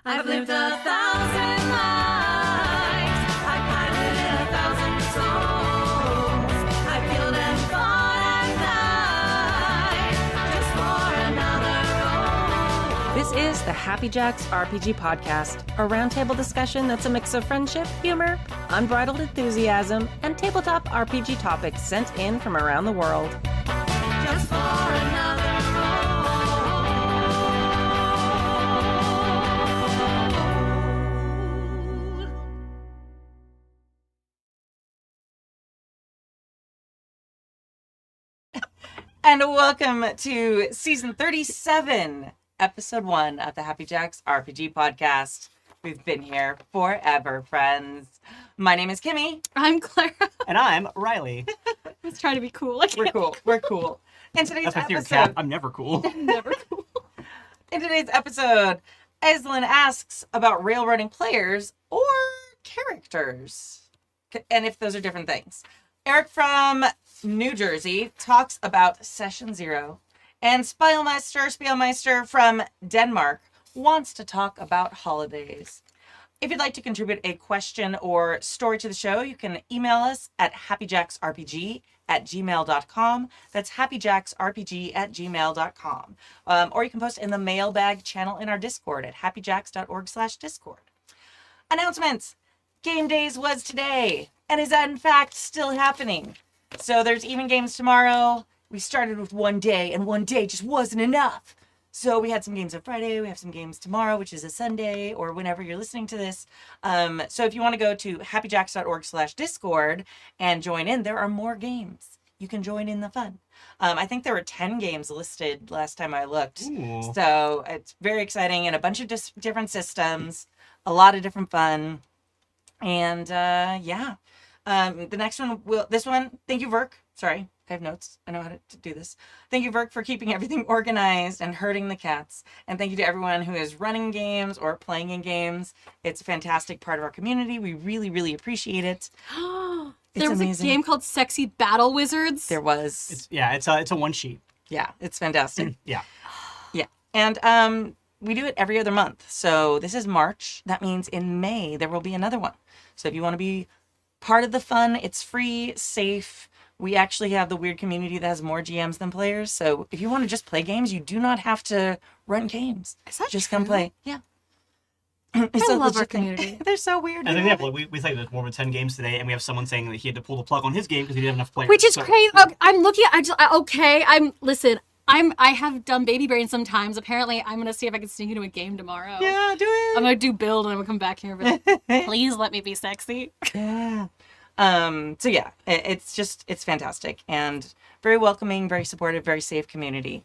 I've lived 1,000 lives. I've piloted 1,000 souls. I've killed and fought at night just for another role. This is the Happy Jacks RPG podcast, a roundtable discussion that's a mix of friendship, humor, unbridled enthusiasm, and tabletop RPG topics sent in from around the world. Just for another role. And welcome to season 37, episode 1 of the Happy Jacks RPG podcast. We've been here forever, friends. My name is Kimmy. I'm Clara. And I'm Riley. I was trying to be cool. I We're can't. cool. We're cool. In today's That's my favorite episode, cap. I'm never cool. Never cool. in today's episode, Aislinn asks about railroading players or characters, and if those are different things. Eric from New Jersey talks about Session 0, and Spielmeister from Denmark wants to talk about holidays. If you'd like to contribute a question or story to the show, you can email us at happyjacksrpg@gmail.com. That's happyjacksrpg@gmail.com. Or you can post in the mailbag channel in our Discord at happyjacks.org/discord. Announcements. Game Days was today and is in fact still happening. So there's even games tomorrow. We started with one day, and one day just wasn't enough. So we had some games on Friday, we have some games tomorrow, which is a Sunday, or whenever you're listening to this. So if you want to go to happyjacks.org/discord and join in, there are more games. You can join in the fun. I think there were 10 games listed last time I looked. Ooh. So it's very exciting, and a bunch of different systems, a lot of different fun. And yeah. The next one thank you, Verk. Sorry, I have notes. I know how to do this. Thank you, Verk, for keeping everything organized and herding the cats. And thank you to everyone who is running games or playing in games. It's a fantastic part of our community. We really, really appreciate it. There was amazing. a game called Sexy Battle Wizards. There was. It's a one sheet. Yeah, it's fantastic. Yeah. Yeah. And we do it every other month. So this is March. That means in May there will be another one. So if you want to be part of the fun, it's free, safe. We actually have the weird community that has more GMs than players. So if you want to just play games, you do not have to run games. Is that just come true? play. Yeah. I It's a love our legit thing. community. They're so weird. As We an love example, we played more than 10 games today, and we have someone saying that he had to pull the plug on his game because he didn't have enough players. Which is So- crazy. I'm looking at, I have dumb baby brain sometimes. Apparently, I'm going to see if I can sneak into a game tomorrow. it. Yeah, do it. I'm going to do build and I'm going to come back here, but please let me be sexy. Yeah. So yeah, it's fantastic and very welcoming, very supportive, very safe community.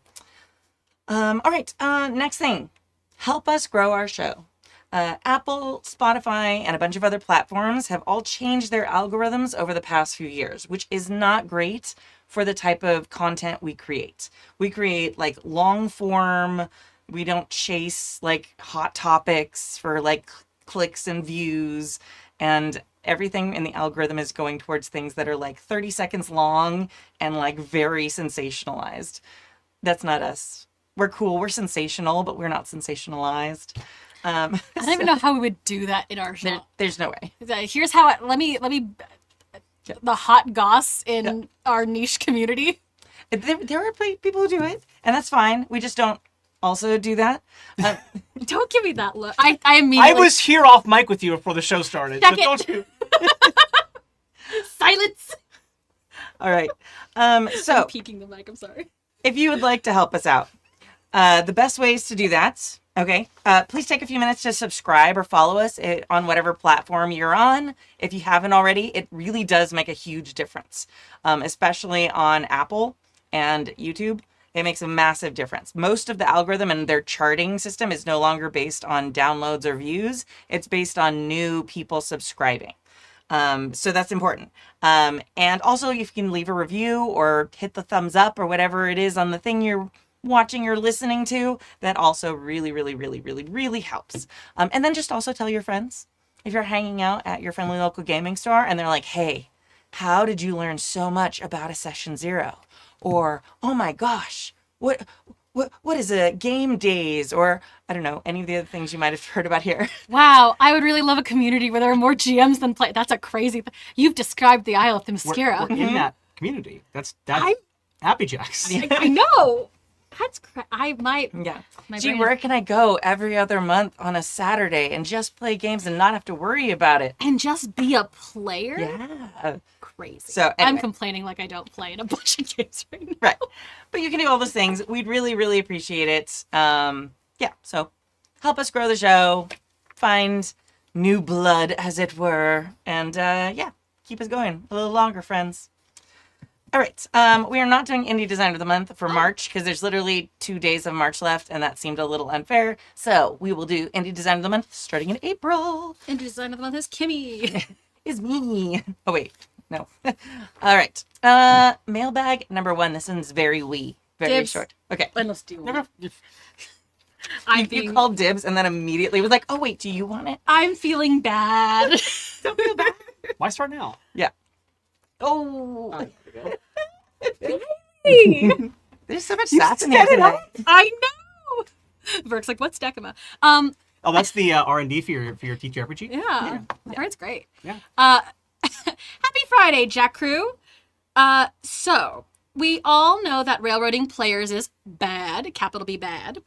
All right. Next thing, help us grow our show. Apple, Spotify, and a bunch of other platforms have all changed their algorithms over the past few years, which is not great for the type of content we create. We create like long form. We don't chase like hot topics for like clicks and views, and everything in the algorithm is going towards things that are like 30 seconds long and like very sensationalized. That's not us. We're cool. We're sensational, but we're not sensationalized. I don't even know how we would do that in our show. There's no way. Here's how let me the hot goss in our niche community. There are people who do it, and that's fine. We just don't also do that. Don't give me that look. I immediately I was here off mic with you before the show started. Check So it. don't you? silence. All right. So I'm peeking the mic. I'm sorry. if you would like to help us out, the best ways to do that, okay, please take a few minutes to subscribe or follow us on whatever platform you're on. If you haven't already, it really does make a huge difference, especially on Apple and YouTube. It makes a massive difference. Most of the algorithm and their charting system is no longer based on downloads or views. It's based on new people subscribing. So that's important. And also, if you can leave a review or hit the thumbs up or whatever it is on the thing you're watching or listening to, that also really, really, really, really, really helps. And then just also tell your friends. If you're hanging out at your friendly local gaming store and they're like, hey, how did you learn so much about a Session 0? Or, oh my gosh, what is it? Game days, or I don't know, any of the other things you might have heard about here. Wow, I would really love a community where there are more GMs than play. That's a crazy thing. You've described the Isle of Themyscira. We're in that community. That's I- Happy Jacks. I know. That's my Yeah. my Gee, brain where is- can I go every other month on a Saturday and just play games and not have to worry about it? and just be a player. Yeah. Crazy. So, I'm anyway. complaining like I don't play in a bunch of games right now. Right. But you can do all those things. We'd really, really appreciate it. Yeah. So help us grow the show, find new blood, as it were, and yeah, keep us going a little longer, friends. All right. We are not doing Indie Design of the Month for March because there's literally 2 days of March left, and that seemed a little unfair. So we will do Indie Design of the Month starting in April. And design of the month is Kimmy. Is me. Oh, wait. No. All right. Mailbag number 1. This one's very wee. Very Dibs. short. Okay. Unless do you want Never. I'm You called dibs and then immediately was like, oh, wait, do you want it? I'm feeling bad. Don't feel bad. Why start now? Yeah. Oh. There's so much sass in here tonight. I know. Verk's like, what's Decima? Oh, that's the R&D for your TTRPG. Yeah. It's great. Yeah. Happy Friday, Jack Crew. So we all know that railroading players is bad, capital B bad.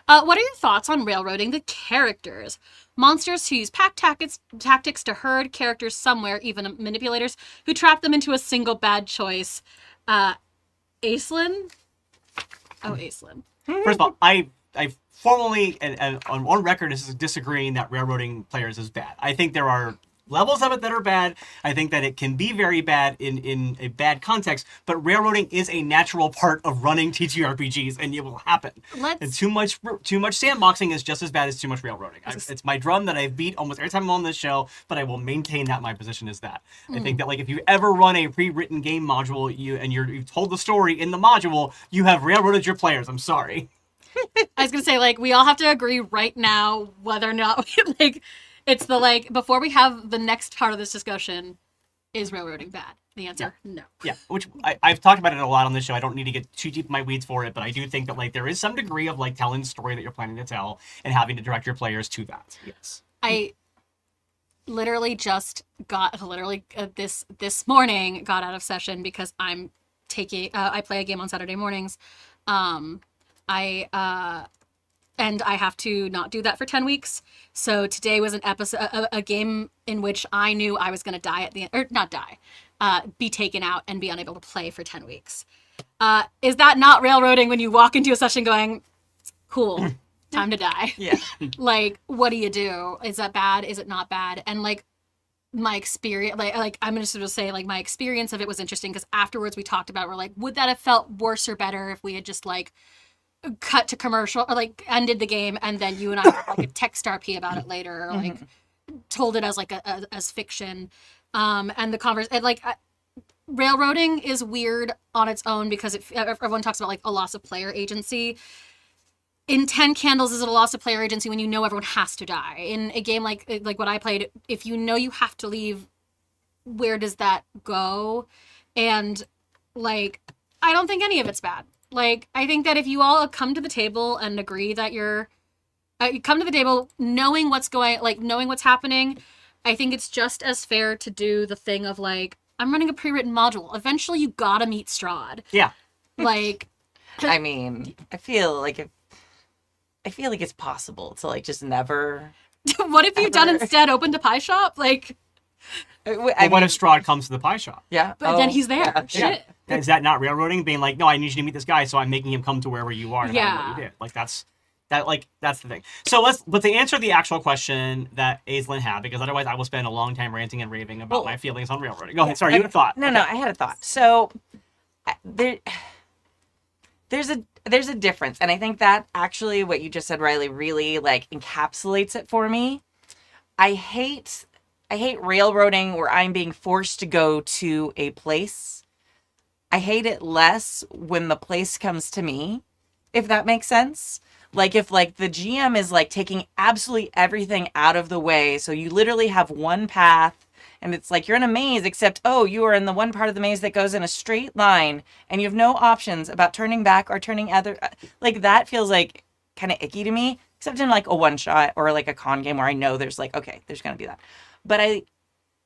What are your thoughts on railroading the characters? Monsters who use pack tactics to herd characters somewhere, even manipulators who trap them into a single bad choice. Aislinn? Oh, Aislinn. First of all, I formally and on record is disagreeing that railroading players is bad. I think there are levels of it that are bad. I think that it can be very bad in a bad context, but railroading is a natural part of running TTRPGs, and it will happen. And too much sandboxing is just as bad as too much railroading. It's my drum that I beat almost every time I'm on this show, but I will maintain that my position is that. I think that like if you ever run a pre-written game module, you've told the story in the module, you have railroaded your players. I'm sorry. I was gonna say, like, we all have to agree right now whether or not it's the before we have the next part of this discussion, is railroading bad? The answer, no. Yeah, which I've talked about it a lot on this show. I don't need to get too deep in my weeds for it, but I do think that like there is some degree of like telling the story that you're planning to tell and having to direct your players to that. Yes. I literally just got this morning got out of session because I'm taking I play a game on Saturday mornings. And I have to not do that for 10 weeks. So today was an episode, a game in which I knew I was going to die at the end, or not die, be taken out and be unable to play for 10 weeks. Is that not railroading when you walk into a session going, cool, time to die? Yeah. Like, what do you do? Is that bad? Is it not bad? And like, my experience, like I'm just going to say, like, my experience of it was interesting because afterwards we talked about, we're like, would that have felt worse or better if we had just like cut to commercial or like ended the game and then you and I had like a text RP about it later, or like told it as like as fiction. And the conversation, like, railroading is weird on its own because everyone talks about like a loss of player agency. In 10 Candles, is it a loss of player agency when you know everyone has to die? In a game like what I played, if you know you have to leave, where does that go? And like, I don't think any of it's bad. Like, I think that if you all come to the table and agree that you come to the table knowing what's knowing what's happening, I think it's just as fair to do the thing of like, I'm running a pre-written module. Eventually you gotta meet Strahd. Yeah. Like, I mean, I feel like it's possible to like just never. what if you've done instead opened a pie shop? Like, What if Strahd comes to the pie shop? Yeah. but then he's there. Yeah. Shit. Is that not railroading? Being like, no, I need you to meet this guy, so I'm making him come to wherever you are. And Yeah. have what you did. Like that's the thing. So but to answer the actual question that Aislinn had, because otherwise I will spend a long time ranting and raving about my feelings on railroading. Go ahead. Sorry, you had a thought. No, I had a thought. So there's a difference, and I think that actually what you just said, Riley, really like encapsulates it for me. I hate railroading where I'm being forced to go to a place. I hate it less when the place comes to me, if that makes sense. Like if like the GM is like taking absolutely everything out of the way, so you literally have one path And it's like you're in a maze, except, oh, you are in the one part of the maze that goes in a straight line and you have no options about turning back or turning other. Like that feels like kind of icky to me, except in like a one shot or like a con game where I know there's like, okay, there's going to be that. But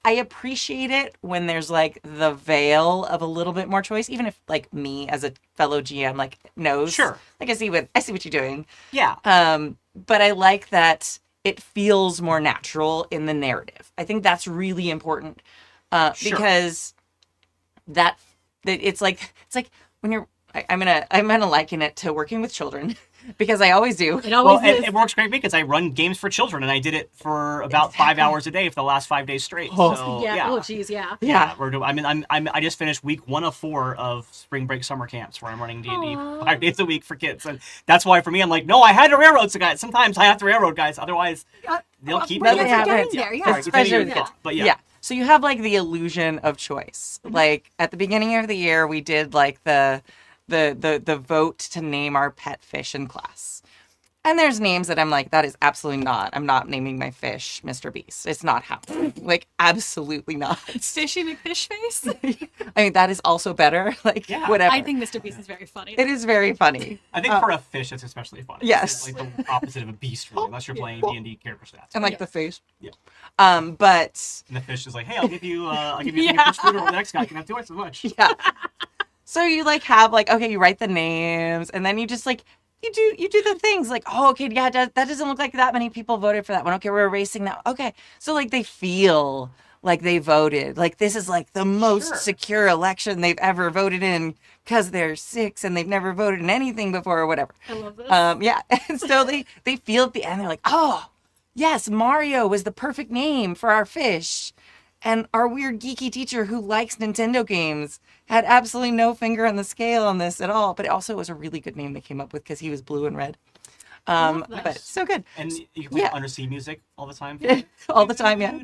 I appreciate it when there's like the veil of a little bit more choice, even if like me as a fellow GM like knows. Sure. Like I see what you're doing. Yeah. But I like that it feels more natural in the narrative. I think that's really important Sure. because that it's like when you're. I'm gonna liken it to working with children because I always do. It always Well, is. it works great because I run games for children, and I did it for about 5 hours a day for the last 5 days straight. So, yeah. Oh, geez. Yeah. Yeah. We're doing. I just finished week 1 of 4 of spring break summer camps where I'm running D&D 5 days a week for kids, and that's why for me I'm like, no, I had to railroad some guys. Sometimes I have to railroad guys, otherwise they'll keep Well, me. Nothing that's happens. getting there, yeah. Sorry, Especially continue with with kids. kids. But yeah. So you have like the illusion of choice. Like at the beginning of the year, we did like the vote to name our pet fish in class. And there's names that I'm like, that is absolutely not. I'm not naming my fish Mr. Beast. It's not happening. Like, absolutely not. Fishy McFish face. I mean, that is also better. Like, Yeah. whatever. I think Mr. Beast is very funny. it is very funny. I think for a fish, it's especially funny. Yes. It's like the opposite of a beast, really, unless you're playing D&D character stats. And like the face. Yeah. But And the fish is like, hey, I'll give you fish food, or the next guy can have twice as much. yeah. So you like have like, okay, you write the names and then you just like, you do the things like, oh, okay, yeah, that doesn't look like that many people voted for that one. Okay, we're erasing that. Okay. So like they feel like they voted. Like this is like the most Sure. secure election they've ever voted in because they're 6 and they've never voted in anything before or whatever. I love this. Yeah. And so they feel at the end, they're like, oh, yes, Mario was the perfect name for our fish. And our weird geeky teacher who likes Nintendo games had absolutely no finger on the scale on this at all. But it also was a really good name they came up with because he was blue and red. love that. But so good. And you can play Yeah. undersea music all the time. All the time, yeah.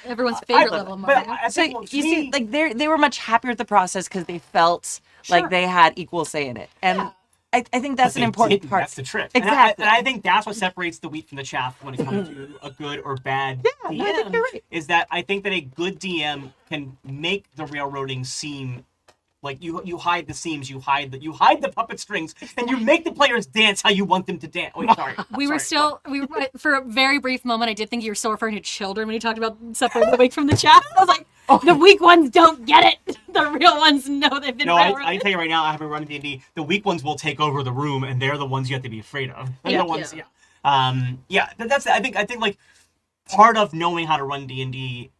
Everyone's favorite I- level of but Mario. I So think, you well, to see, me- like they were much happier with the process because they felt like they had equal say in it. And I think that's But an they important didn't. part. That's the trick. Exactly. And I think that's what separates the wheat from the chaff when it comes to a good or bad I think DM. you're right. Is that I think that a good DM can make the railroading seem like you hide the seams, you hide the puppet strings, and you make the players dance how you want them to dance. Wait, sorry. We were Sorry. for a very brief moment, I did think you were still referring to children when you talked about separating the weak from the chaff. I was like, the weak ones don't get it. The real ones know they've been No, I railroaded. tell you right now, I haven't run D&D. The weak ones will take over the room, and they're the ones you have to be afraid of. They're Yeah. the ones, that's. I think like part of knowing how to run D&D,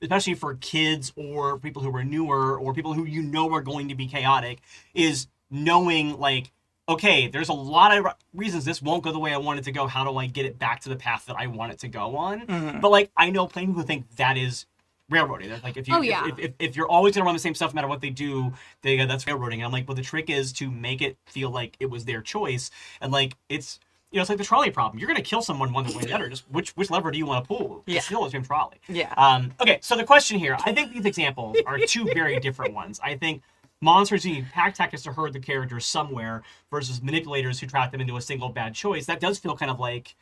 especially for kids or people who are newer or people who you know are going to be chaotic, is knowing like, okay, there's a lot of reasons this won't go the way I want it to go. How do I get it back to the path that I want it to go on? Mm-hmm. But like, I know plenty of people who think that is railroading. They're like, if you Oh, yeah. if you're always gonna run the same stuff no matter what they do, they go, that's railroading. And I'm like, well, the trick is to make it feel like it was their choice, and like it's it's like the trolley problem. You're gonna kill someone one way or the other. Just which lever do you want to pull? Yeah. It's still the same trolley. Yeah. Okay, so the question here, I think these examples are two very different ones. I think monsters who pack tactics to herd the characters somewhere versus manipulators who trap them into a single bad choice. That does feel kind of like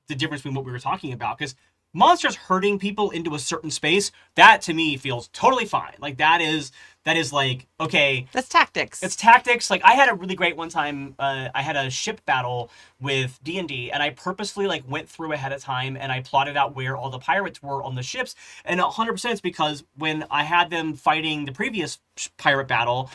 the difference between what we were talking about, because monsters herding people into a certain space, that to me feels totally fine. Like that is like, okay, That's tactics. it's tactics. Like I had a really great one time. I had a ship battle with D&D, and I purposefully like went through ahead of time and I plotted out where all the pirates were on the ships. And 100% it's because when I had them fighting the previous pirate battle,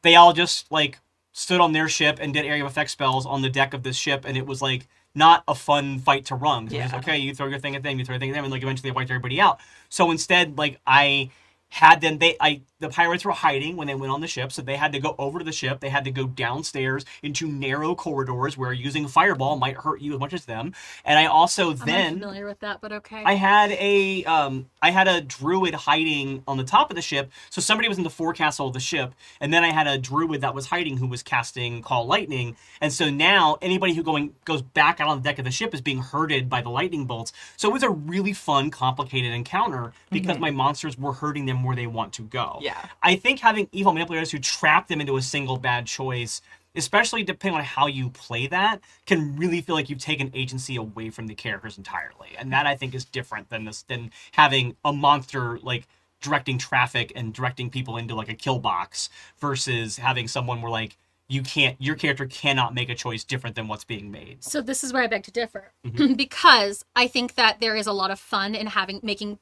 they all just like stood on their ship and did area of effect spells on the deck of this ship, and it was like not a fun fight to run. So it was, Yeah. okay, you throw your thing at them, you throw your thing at them, and like eventually they wiped everybody out. So instead, like I had them, the pirates were hiding when they went on the ship, so they had to go over to the ship. They had to go downstairs into narrow corridors where using fireball might hurt you as much as them. And I also I'm then unfamiliar with that, but okay. I had a druid hiding on the top of the ship, so somebody was in the forecastle of the ship, and then I had a druid that was hiding who was casting Call Lightning, and so now anybody who goes back out on the deck of the ship is being herded by the lightning bolts. So it was a really fun, complicated encounter because my monsters were herding them where they want to go. Yeah. I think having evil manipulators who trap them into a single bad choice especially depending on how you play that, can really feel like you've taken agency away from the characters entirely. And that I think is different than having a monster like directing traffic and directing people into like a kill box versus having someone where like your character cannot make a choice different than what's being made. So this is where I beg to differ, because I think that there is a lot of fun in making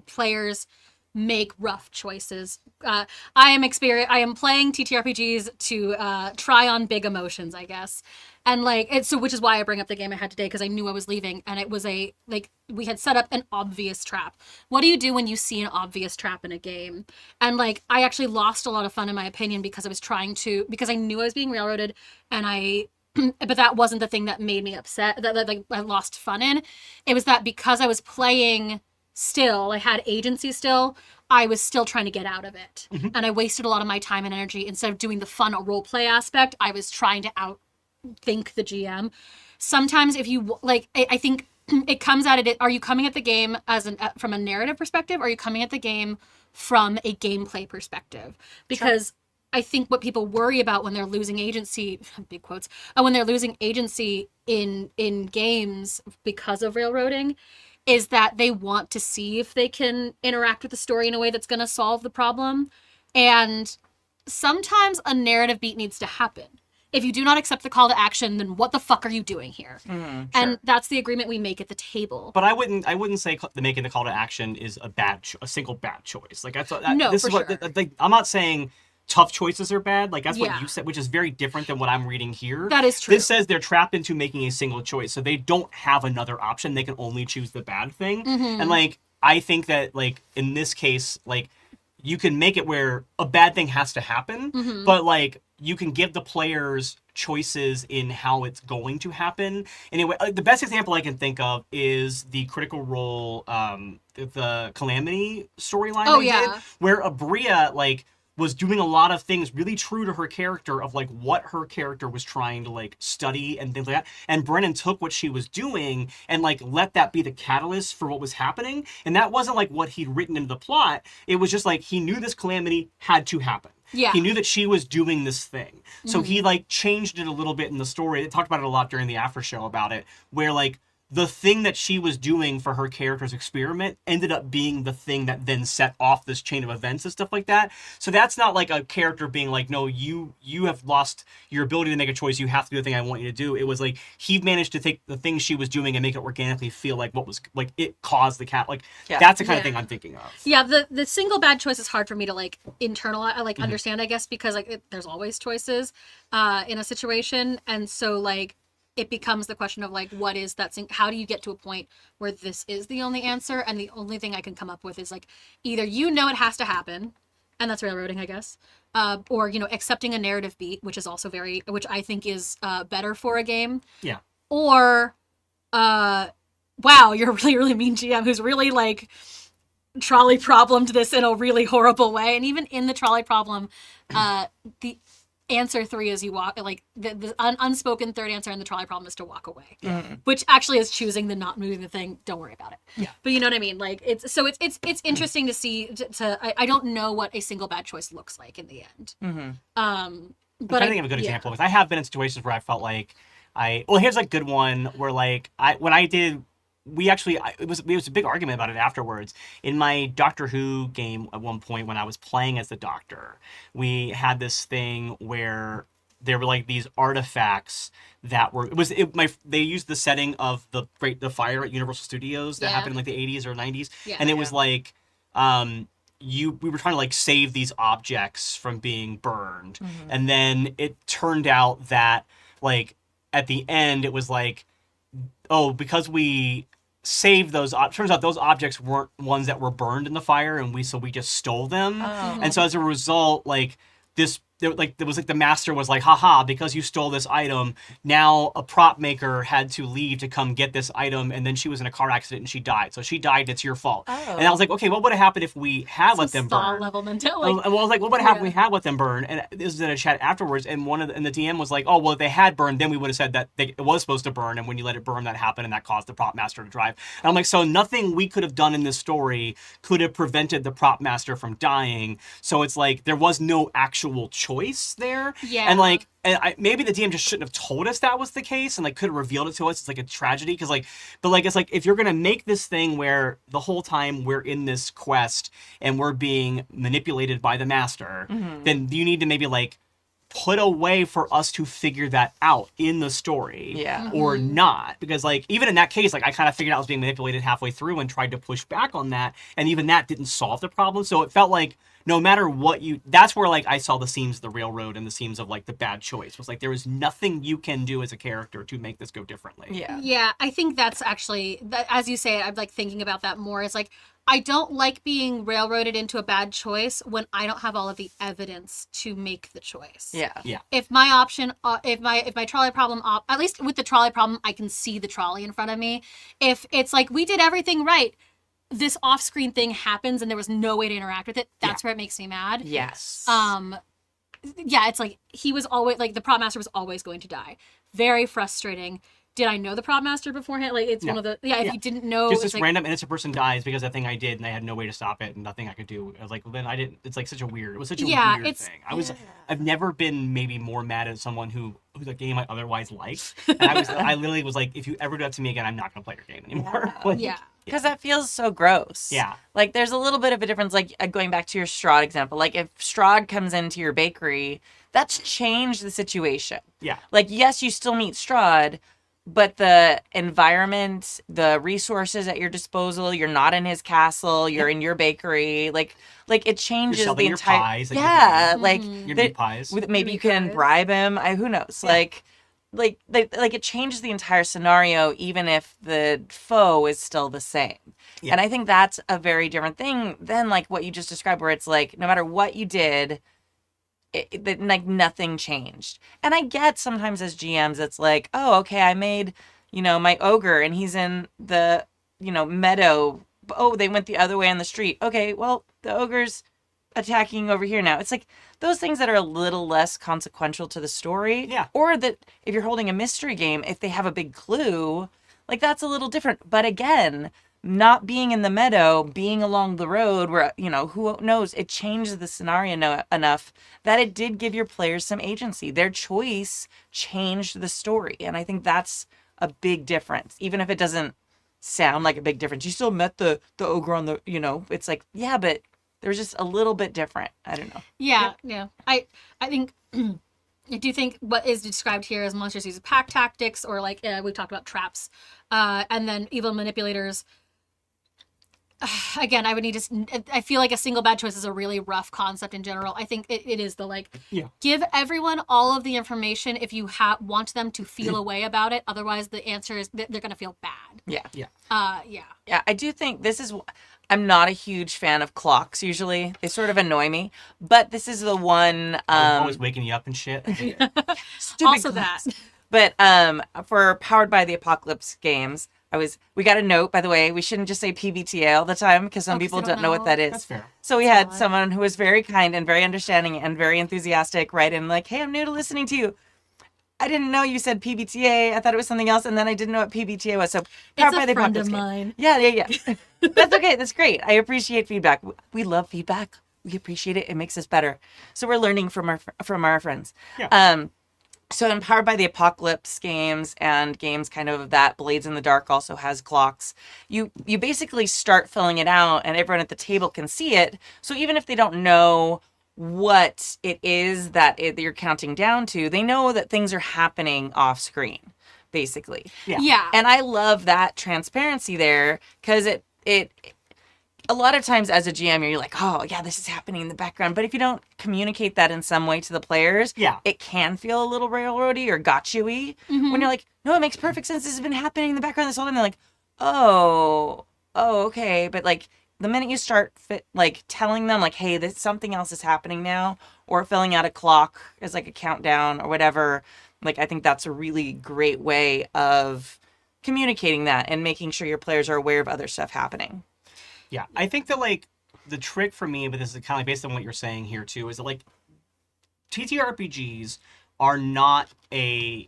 players make rough choices. I am playing TTRPGs to try on big emotions, I guess. And which is why I bring up the game I had today, because I knew I was leaving, and it was we had set up an obvious trap. What do you do when you see an obvious trap in a game? And I actually lost a lot of fun, in my opinion, because I knew I was being railroaded, and but that wasn't the thing that made me upset, that I lost fun in. It was that because I was playing still, I had agency still, I was still trying to get out of it. And I wasted a lot of my time and energy. Instead of doing the fun role play aspect, I was trying to outthink the GM. Sometimes if you, I think it comes at it, are you coming at the game from a narrative perspective, or are you coming at the game from a gameplay perspective? Because I think what people worry about when they're losing agency, big quotes, when they're losing agency in games because of railroading, is that they want to see if they can interact with the story in a way that's going to solve the problem. And sometimes a narrative beat needs to happen. If you do not accept the call to action, then what the fuck are you doing here? And that's the agreement we make at the table. But I wouldn't say making the call to action is a single bad choice. Like I thought, No, this for is what sure. I'm not saying tough choices are bad. Like that's Yeah. what you said, which is very different than what I'm reading here. That is true. This says they're trapped into making a single choice, so they don't have another option. They can only choose the bad thing. And I think that in this case, you can make it where a bad thing has to happen, but you can give the players choices in how it's going to happen. Anyway, the best example I can think of is the Critical Role, the Calamity storyline did, where Abria was doing a lot of things really true to her character of what her character was trying to study and things like that. And Brennan took what she was doing and let that be the catalyst for what was happening. And that wasn't what he'd written into the plot. It was just he knew this calamity had to happen. Yeah. He knew that she was doing this thing. So he changed it a little bit in the story. They talked about it a lot during the after show about it, where the thing that she was doing for her character's experiment ended up being the thing that then set off this chain of events and stuff like that. So that's not a character being no, you have lost your ability to make a choice. You have to do the thing I want you to do. It was he managed to take the thing she was doing and make it organically feel what was it caused the cat. That's the kind of thing I'm thinking of. Yeah, the single bad choice is hard for me to internalize, understand, I guess, because there's always choices in a situation, and so it becomes the question of what is that thing? How do you get to a point where this is the only answer, and the only thing I can come up with is either it has to happen, and that's railroading, I guess, or accepting a narrative beat, which is also which I think is better for a game. Yeah. Or wow, you're a really, really mean GM who's really trolley problemed this in a really horrible way. And even in the trolley problem, the answer 3 is you walk, the unspoken third answer in the trolley problem is to walk away, which actually is choosing the not moving the thing. Don't worry about it. Yeah. But you know what I mean? It's interesting to see. I don't know what a single bad choice looks like in the end. But I think of a good example is I have been in situations where I felt here's a good one where it was a big argument about it afterwards. In my Doctor Who game at one point when I was playing as the Doctor, we had this thing where there were these artifacts that were they used the setting of the fire at Universal Studios that happened in the 80s or 90s, and it was we were trying to save these objects from being burned, and then it turned out that at the end it was because we saved those turns out those objects weren't ones that were burned in the fire, and we just stole them. And so as a result there was the master was haha, because you stole this item, now a prop maker had to leave to come get this item, and then she was in a car accident and she died. So she died, it's your fault. And I was okay, what would have happened if we had let them burn? Level mentality. Well, I was what would have happened if we had let them burn? And this was in a chat afterwards, and the DM was oh, well, if they had burned, then we would have said that it was supposed to burn, and when you let it burn, that happened, and that caused the prop master to drive. And I'm so nothing we could have done in this story could have prevented the prop master from dying. So it's there was no actual choice there. Yeah. And maybe the DM just shouldn't have told us that was the case and like could have revealed it to us. It's like a tragedy because it's like if you're gonna make this thing where the whole time we're in this quest and we're being manipulated by the master, then you need to maybe like put a way for us to figure that out in the story or not, because like even in that case, like I kind of figured out I was being manipulated halfway through and tried to push back on that, and even that didn't solve the problem. So it felt like no matter what that's where like I saw the seams of the railroad and the seams of like the bad choice was like there was nothing you can do as a character to make this go differently. Yeah, I think that's actually that, as you say, I'm like thinking about that more. It's like I don't like being railroaded into a bad choice when I don't have all of the evidence to make the choice. Yeah. If my option, if my trolley problem, at least with the trolley problem, I can see the trolley in front of me. If it's like we did everything right, this off-screen thing happens and there was no way to interact with it, that's where it makes me mad. Yes. Yeah, it's like he was always like the prop master was always going to die. Very frustrating. Did I know the prop master beforehand? Like it's one of the if you didn't know, just this like, random innocent person dies because that thing I did and I had no way to stop it and nothing I could do. I was like, well, then I didn't. It's like such a weird. It was such a weird thing. I've never been maybe more mad at someone who's a game I otherwise liked. And I literally was like, if you ever do that to me again, I'm not gonna play your game anymore. Because that feels so gross. Yeah. Like, there's a little bit of a difference, like, going back to your Strahd example. Like, if Strahd comes into your bakery, that's changed the situation. Yeah. Like, yes, you still meet Strahd, but the environment, the resources at your disposal, you're not in his castle, you're in your bakery. Like it changes You're the your entire... pies, like your meat pies. Maybe you can bribe him. Who knows? Yeah. Like it changes the entire scenario, even if the foe is still the same. Yeah. And I think that's a very different thing than like what you just described, where it's like no matter what you did, like nothing changed. And I get sometimes as GMs, it's like, oh, okay, I made my ogre and he's in the meadow. Oh, they went the other way on the street. Okay, well the ogre's attacking over here now. It's like those things that are a little less consequential to the story. Yeah. Or that if you're holding a mystery game, if they have a big clue, like that's a little different. But again, not being in the meadow, being along the road where, who knows, it changed the scenario enough that it did give your players some agency. Their choice changed the story. And I think that's a big difference. Even if it doesn't sound like a big difference. You still met the ogre on the, it's like, yeah, but there was just a little bit different. I don't know. Yeah. I think I do think what is described here as monsters use pack tactics or like we talked about traps, and then evil manipulators. Again, I feel like a single bad choice is a really rough concept in general. I think it is give everyone all of the information if you want them to feel a way about it. Otherwise, the answer is they're going to feel bad. Yeah. Yeah, I do think I'm not a huge fan of clocks usually. They sort of annoy me. But this is the one... always waking you up and shit. Stupid also clocks. that. But for Powered by the Apocalypse games, we got a note, by the way. We shouldn't just say PBTA all the time because some people don't know what that is. That's fair. So we had someone who was very kind and very understanding and very enthusiastic write in like, hey, I'm new to listening to you. I didn't know you said PBTA. I thought it was something else, and then I didn't know what PBTA was. So Powered by the friend of Apocalypse mine. Yeah. That's okay. That's great. I appreciate feedback. We love feedback. We appreciate it. It makes us better. So we're learning from our friends. Yeah. So in Powered by the Apocalypse games and games kind of that, Blades in the Dark also has clocks. You basically start filling it out and everyone at the table can see it. So even if they don't know what it is that you're counting down to, they know that things are happening off screen, basically. Yeah. And I love that transparency there because it a lot of times as a GM, you're like, oh, yeah, this is happening in the background. But if you don't communicate that in some way to the players, it can feel a little railroady or gotcha-y. Mm-hmm. When you're like, no, it makes perfect sense. This has been happening in the background this whole time. They're like, oh, okay. But like the minute you start telling them like, hey, something else is happening now, or filling out a clock as like a countdown or whatever, like I think that's a really great way of communicating that and making sure your players are aware of other stuff happening. Yeah, I think that like the trick for me, but this is kind of like based on what you're saying here too, is that like TTRPGs are not a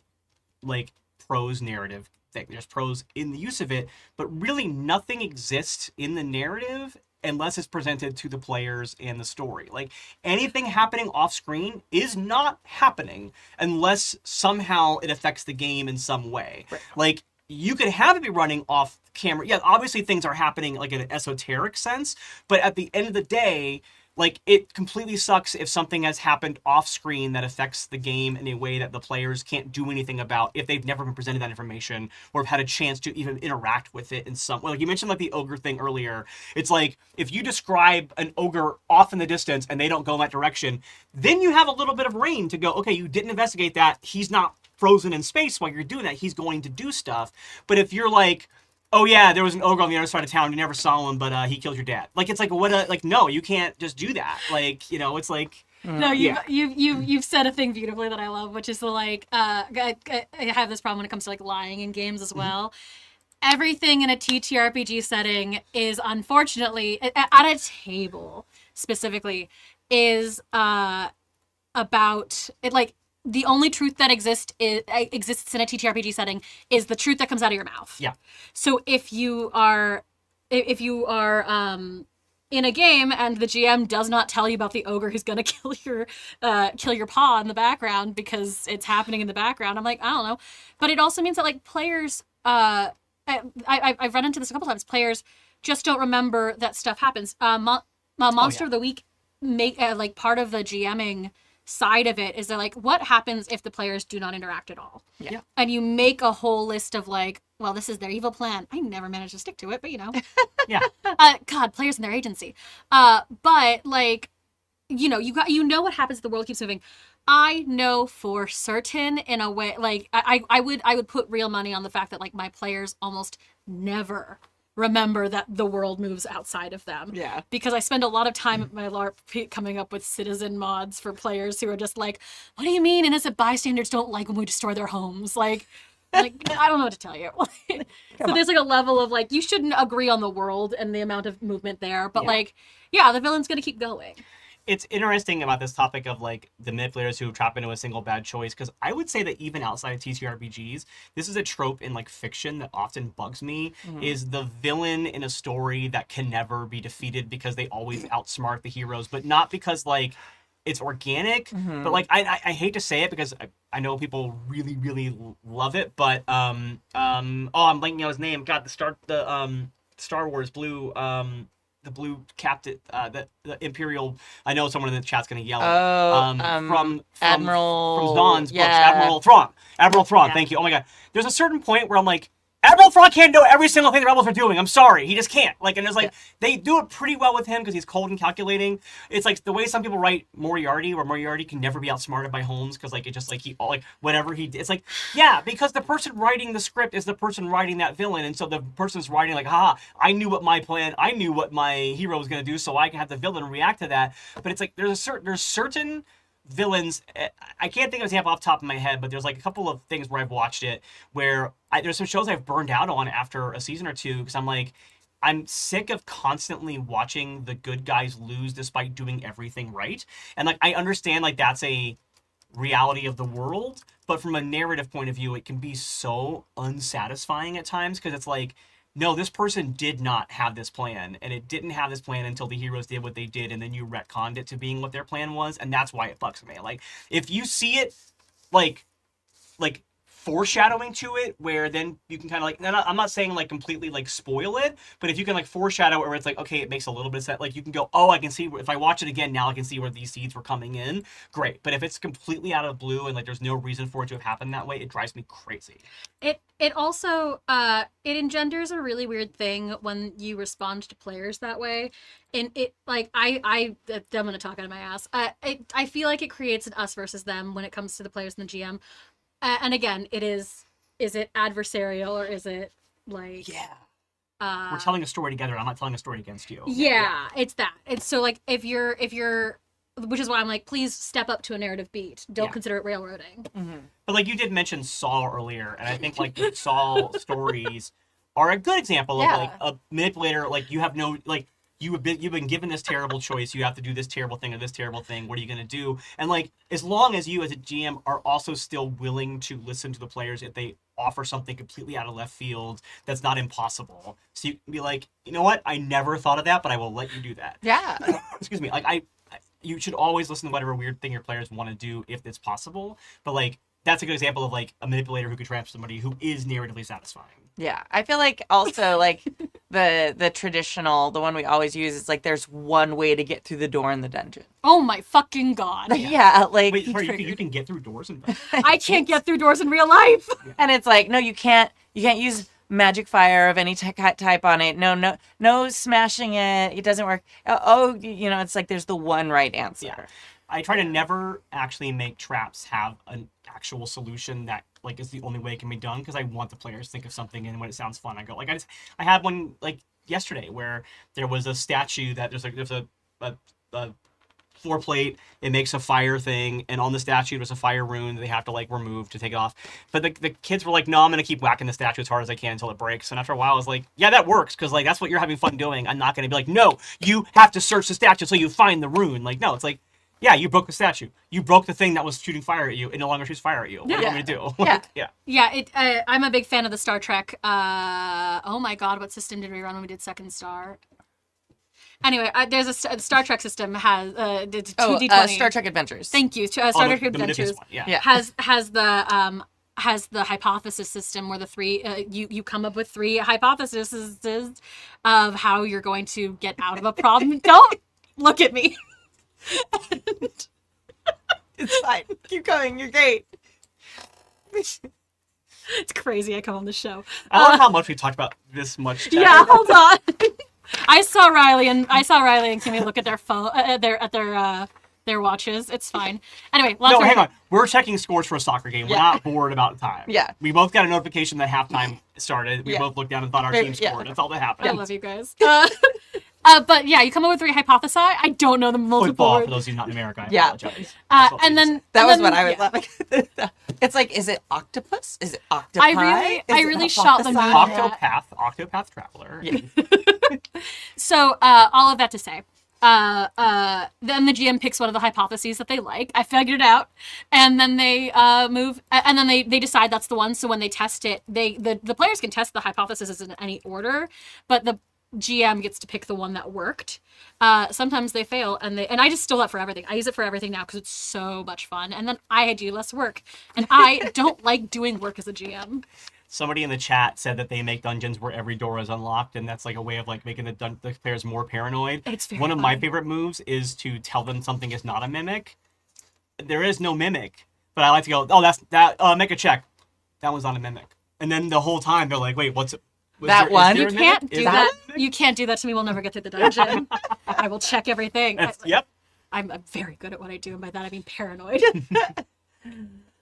like prose narrative thing. There's prose in the use of it, but really nothing exists in the narrative unless it's presented to the players and the story. Like, anything happening off screen is not happening unless somehow it affects the game in some way. Right. Like, you could have it be running off camera. Yeah, obviously things are happening like in an esoteric sense, but at the end of the day, like, it completely sucks if something has happened off screen that affects the game in a way that the players can't do anything about if they've never been presented that information or have had a chance to even interact with it in some way. Like, you mentioned like the ogre thing earlier. It's like, if you describe an ogre off in the distance and they don't go in that direction, then you have a little bit of rein to go, okay, you didn't investigate that. He's not frozen in space while you're doing that. He's going to do stuff. But if you're like, oh yeah, there was an ogre on the other side of town, you never saw him, but he killed your dad. Like, it's like, like, no, you can't just do that. Like, it's like... No, you've said a thing beautifully that I love, which is the, like, I have this problem when it comes to, like, lying in games as well. Everything in a TTRPG setting is, unfortunately, at a table specifically, is about it. Like, the only truth that exists in a TTRPG setting is the truth that comes out of your mouth. Yeah. So if you are in a game and the GM does not tell you about the ogre who's gonna kill your paw in the background because it's happening in the background, I'm like, I don't know. But it also means that, like, players, I've run into this a couple times. Players just don't remember that stuff happens. Monster of the Week like part of the GMing side of it is that, like, what happens if the players do not interact at all? Yeah. And you make a whole list of, like, well, this is their evil plan. I never managed to stick to it, but Yeah. God, players and their agency. But, like, you know what happens if the world keeps moving. I know for certain, in a way, like, I would put real money on the fact that, like, my players almost never remember that the world moves outside of them. Yeah. Because I spend a lot of time at my LARP coming up with citizen mods for players who are just like, what do you mean innocent bystanders don't like when we destroy their homes? Like I don't know what to tell you. So there's, like, a level of, like, you shouldn't agree on the world and the amount of movement there. But, the villain's going to keep going. It's interesting about this topic of, like, the manipulators who trap into a single bad choice, because I would say that even outside of TTRPGs, this is a trope in, like, fiction that often bugs me, is the villain in a story that can never be defeated because they always outsmart the heroes, but not because, like, it's organic, but, like, I hate to say it because I know people really, really love it, but, I'm blanking out his name. God, the Star Wars Blue, the blue captain, the Imperial. I know someone in the chat's gonna yell. From Admiral. From Dawn's books, Yeah. Admiral Thrawn. Admiral Thrawn. Yeah. Thank you. Oh my God. There's a certain point where I'm like, Admiral Thrawn can't know every single thing the rebels are doing. I'm sorry, he just can't. Like, and there's like they do it pretty well with him because he's cold and calculating. It's like the way some people write Moriarty, where Moriarty can never be outsmarted by Holmes because, like, it just, like, he, like, whatever he, it's like, yeah, because the person writing the script is the person writing that villain, and so the person's writing like, I knew what my plan, I knew what my hero was gonna do, so I can have the villain react to that. But it's like there's certain villains, I can't think of an example off the top of my head, but there's, like, a couple of things where I've watched it where there's some shows I've burned out on after a season or two because I'm like, I'm sick of constantly watching the good guys lose despite doing everything right. And, like, I understand, like, that's a reality of the world, but from a narrative point of view, it can be so unsatisfying at times because it's like, no, this person did not have this plan, and it didn't have this plan until the heroes did what they did, and then you retconned it to being what their plan was, and that's why it fucks me. Like, if you see it, like foreshadowing to it, where then you can kind of, like, I'm not saying, like, completely, like, spoil it, but if you can, like, foreshadow it where it's like, okay, it makes a little bit of sense, like, you can go, oh, I can see, if I watch it again, now I can see where these seeds were coming in, great. But if it's completely out of blue and, like, there's no reason for it to have happened that way, it drives me crazy. It also it engenders a really weird thing when you respond to players that way, and it, like, I'm gonna talk out of my ass. I feel like it creates an us versus them when it comes to the players and the GM. And again, is it adversarial or is it, like... Yeah. We're telling a story together. I'm not telling a story against you. Yeah, it's that. It's so, like, if you're... Which is why I'm like, please step up to a narrative beat. Don't consider it railroading. But, like, you did mention Saw earlier, and I think, like, the Saw stories are a good example of, like, a manipulator, like, you have no... Like, you've been given this terrible choice. You have to do this terrible thing or this terrible thing. What are you going to do? And, like, as long as you as a GM are also still willing to listen to the players if they offer something completely out of left field that's not impossible. So you can be like, you know what? I never thought of that, but I will let you do that. Yeah. Excuse me. Like you should always listen to whatever weird thing your players want to do if it's possible. But like that's a good example of like a manipulator who could trap somebody who is narratively satisfying. Yeah, I feel like also like the traditional, the one we always use is like there's one way to get through the door in the dungeon. Oh my fucking god. Yeah, like Wait, sorry, you can get through doors and I can't get through doors in real life. and it's like no, you can't use magic fire of any type on it. No smashing it. It doesn't work. It's like there's the one right answer. Yeah. I try to never actually make traps have an actual solution that like is the only way it can be done because I want the players to think of something and when it sounds fun I go like I had one like yesterday where there was a statue that there's a floor plate, it makes a fire thing, and on the statue there's a fire rune that they have to like remove to take it off. But the kids were like, no, I'm gonna keep whacking the statue as hard as I can until it breaks. And after a while I was like, yeah, that works, because like that's what you're having fun doing. I'm not gonna be like, no, you have to search the statue so you find the rune. Like, no, it's like, yeah, you broke the statue. You broke the thing that was shooting fire at you. It no longer shoots fire at you. What are you going to do? Yeah. Yeah. Yeah, I'm a big fan of the Star Trek. Oh my god, what system did we run when we did Second Star? Anyway, there's a Star Trek system has it's 2d20. Star Trek Adventures. Thank you. Star Trek Adventures one, yeah. has the hypothesis system where the three you come up with 3 hypotheses of how you're going to get out of a problem. Don't look at me. It's fine. Keep going. You're great. It's crazy I come on the show. I love how much we talked about this much. Tech. Yeah, hold on. I saw Riley and Kimmy look at their phone at their watches. It's fine. Anyway, no, hang on. We're checking scores for a soccer game. We're not bored about time. Yeah. We both got a notification that halftime started. We both looked down and thought our team scored. That's all that happened. I love you guys. But yeah, you come up with 3 hypothesi. I don't know the multiple. Football, for those of you not in America. I apologize. And then That and was then, what I was yeah. laughing. It's like, is it octopus? Is it octopi? I Is it really shot the mood. hypothesi? Octopath Traveler. Yeah. So all of that to say, then the GM picks one of the hypotheses that they like. I figured it out, and then they move, and then they decide that's the one. So when they test it, the players can test the hypothesis in any order, but the GM gets to pick the one that worked. Sometimes they fail, and I just steal that for everything. I use it for everything now because it's so much fun, and then I do less work, and I don't like doing work as a GM. Somebody in the chat said that they make dungeons where every door is unlocked, and that's like a way of like making the players more paranoid. It's very One of fun. my favorite moves is to tell them something is not a mimic. There is no mimic, but I like to go, oh, make a check. That one's not a mimic. And then the whole time they're like, wait, what's it? That one? You can't do that. You can't do that to me. We'll never get through the dungeon. I will check everything. Yep. I'm very good at what I do, and by that I mean paranoid.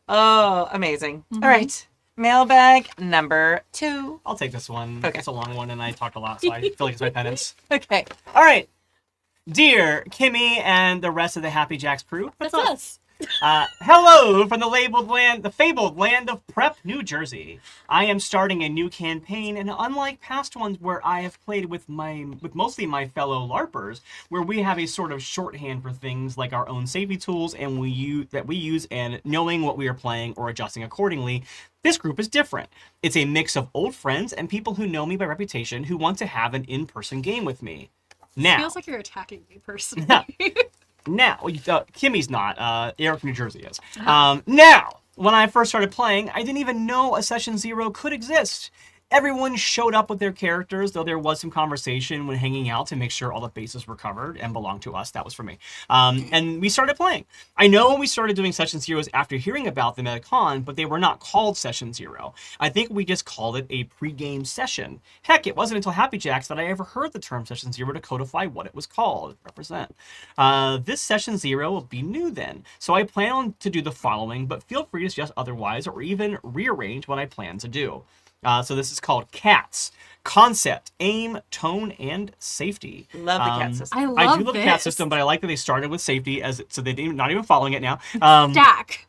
Oh, amazing. All right. Mailbag number 2. I'll take this one. Okay. It's a long one, and I talked a lot, so I feel like it's my penance. Okay. All right. Dear Kimmy and the rest of the Happy Jacks crew. That's us. Hello from the fabled land of Prep, New Jersey. I am starting a new campaign, and unlike past ones where I have played with mostly my fellow LARPers, where we have a sort of shorthand for things like our own safety tools and we use and knowing what we are playing or adjusting accordingly, this group is different. It's a mix of old friends and people who know me by reputation who want to have an in-person game with me. Now, Feels like you're attacking me personally. Now, Kimmy's not. Eric from New Jersey is. Now, when I first started playing, I didn't even know a Session 0 could exist. Everyone showed up with their characters, though there was some conversation when hanging out to make sure all the bases were covered and belonged to us. That was for me. And we started playing. I know we started doing Session 0s after hearing about them at a con, but they were not called Session 0. I think we just called it a pre-game session. Heck, it wasn't until Happy Jacks that I ever heard the term Session 0 to codify what it was called. Represent. This Session 0 will be new then, so I plan on to do the following, but feel free to suggest otherwise or even rearrange what I plan to do. So this is called CATS. Concept, aim, tone, and safety. Love the cat system. I love I do love the CAT this. system, but I like that they started with safety so they're not even following it now. Stack.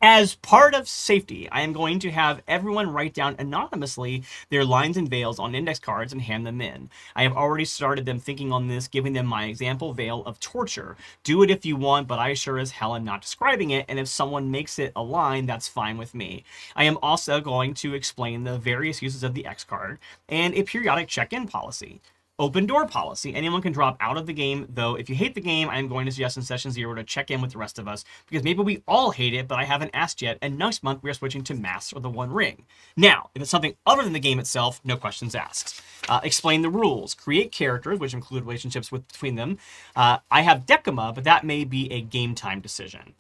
As part of safety, I am going to have everyone write down anonymously their lines and veils on index cards and hand them in. I have already started them thinking on this, giving them my example veil of torture. Do it if you want, but I sure as hell am not describing it, and if someone makes it a line, that's fine with me. I am also going to explain the various uses of the X card and a periodic check-in policy. Open door policy. Anyone can drop out of the game, though if you hate the game, I'm going to suggest in session 0 to check in with the rest of us, because maybe we all hate it, but I haven't asked yet, and next month we are switching to Masks or the One Ring. Now, if it's something other than the game itself, no questions asked. Explain the rules. Create characters, which include relationships between them. I have Decima, but that may be a game time decision.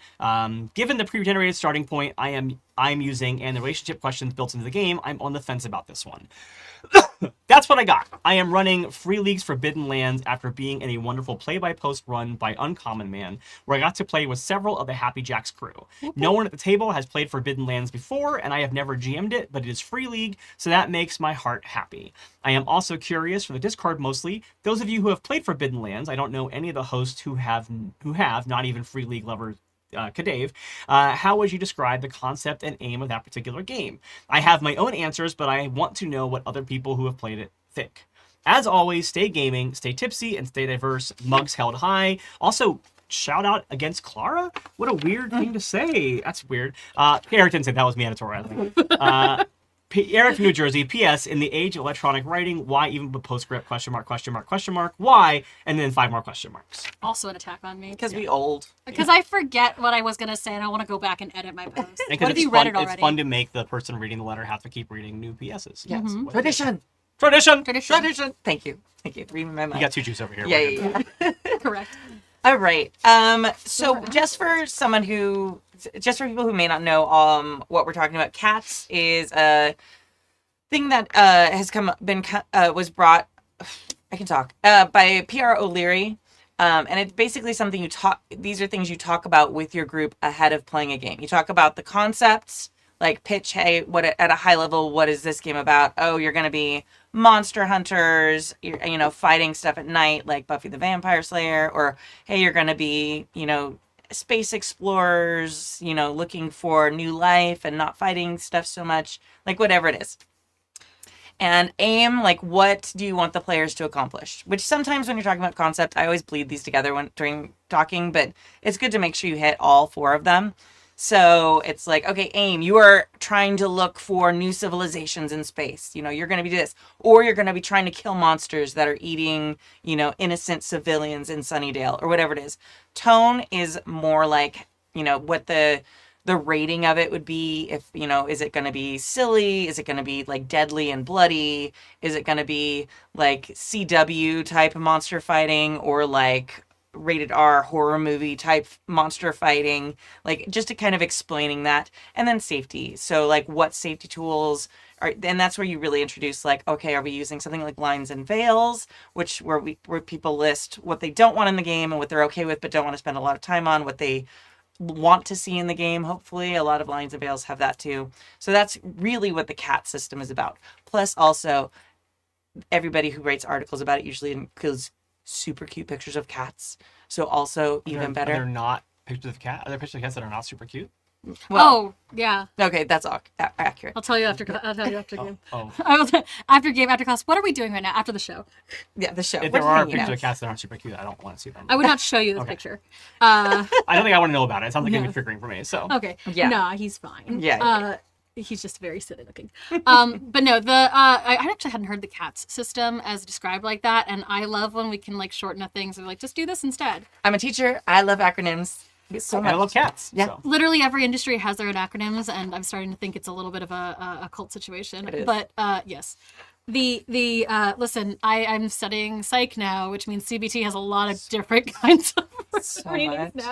Given the pre-generated starting point I'm using and the relationship questions built into the game, I'm on the fence about this one. That's what I got. I am running Free League's Forbidden Lands after being in a wonderful play-by-post run by Uncommon Man, where I got to play with several of the Happy Jacks crew. No one at the table has played Forbidden Lands before, and I have never GM'd it, but it is Free League, so that makes my heart happy. I am also curious, for the Discord mostly, those of you who have played Forbidden Lands, I don't know any of the hosts who have, not even Free League lovers, Kadave, how would you describe the concept and aim of that particular game? I have my own answers, but I want to know what other people who have played it think. As always, stay gaming, stay tipsy, and stay diverse. Mugs held high. Also, shout out against Clara? What a weird thing to say. That's weird. Eric didn't say that was me editorializing. Eric from New Jersey. P.S. In the age of electronic writing, why even put postscript? Question mark, question mark, question mark. Why? And then 5 more question marks. Also an attack on me. Because we old. Because I forget what I was going to say and I want to go back and edit my post. And What if you read it it's already? fun to make the person reading the letter have to keep reading new PSs. Yes. Mhm. Tradition. Tradition! Tradition. Thank you. Thank you. Reading my mind. You got 2 juice over here. Yeah. Correct. All right. So just for people who may not know, what we're talking about, cats is a thing that was brought. I can talk by P.R. O'Leary, and it's basically something these are things you talk about with your group ahead of playing a game. You talk about the concepts, like pitch. Hey, at a high level, what is this game about? Oh, you're going to be monster hunters, fighting stuff at night like Buffy the Vampire Slayer, or hey, you're going to be, space explorers, looking for new life and not fighting stuff so much, like whatever it is. And aim, like what do you want the players to accomplish? Which sometimes when you're talking about concept, I always bleed these together during talking, but it's good to make sure you hit all 4 of them. So it's like, okay, aim, you are trying to look for new civilizations in space. You're going to be this. Or you're going to be trying to kill monsters that are eating, innocent civilians in Sunnydale or whatever it is. Tone is more like, what the rating of it would be. If, is it going to be silly? Is it going to be like deadly and bloody? Is it going to be like CW type monster fighting or like rated R horror movie type monster fighting, like just to kind of explaining that. And then safety. So like what safety tools are, and that's where you really introduce like, okay, are we using something like lines and veils, where people list what they don't want in the game and what they're okay with but don't want to spend a lot of time on, what they want to see in the game. Hopefully a lot of lines and veils have that too. So that's really what the cat system is about. Plus also everybody who writes articles about it usually includes super cute pictures of cats. So also even better. They're not pictures of cats. Are there pictures of cats that are not super cute? Well, yeah. Okay, that's accurate. I'll tell you after game. Oh. After class. What are we doing right now? After the show. Yeah, the show. If We're there are hanging pictures out. of cats that aren't super cute, I don't want to see them. I would not show you this Okay. picture. I don't think I want to know about it. It sounds like Yeah. it'd be triggering for me. So Okay. Yeah. Nah, he's fine. Yeah. He's just very silly looking. But no, I actually hadn't heard the cats system as described like that, and I love when we can like shorten up things and like just do this instead. I'm a teacher. I love acronyms so much. I love cats. Yeah. So. Literally every industry has their own acronyms, and I'm starting to think it's a little bit of a cult situation. It is. But yes. Listen, I'm studying psych now, which means CBT has a lot of different kinds of So readings much.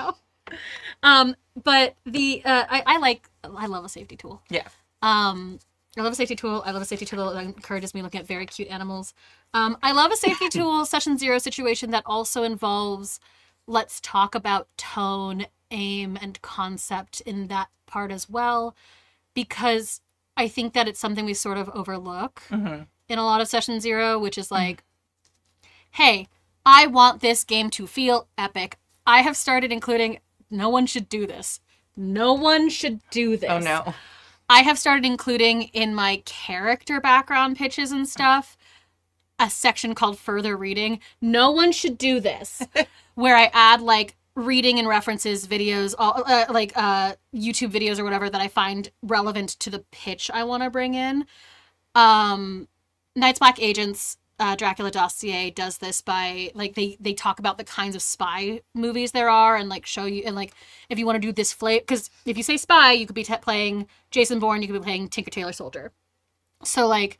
now. But I love a safety tool. Yeah. I love a safety tool. I love a safety tool that encourages me looking at very cute animals. I love a safety tool session 0 situation that also involves let's talk about tone, aim, and concept in that part as well, because I think that it's something we sort of overlook Mm-hmm. in a lot of session 0, which is like, hey, I want this game to feel epic. I have started including no one should do this. No one should do this. Oh no. I have started including in my character background pitches and stuff a section called further reading. No one should do this, where I add like reading and references, videos, YouTube videos or whatever that I find relevant to the pitch I want to bring in. Night's Black Agents, Dracula Dossier does this by like they talk about the kinds of spy movies there are and like show you, and like if you want to do this flavor, because if you say spy, you could be playing Jason Bourne, you could be playing Tinker Tailor Soldier. So like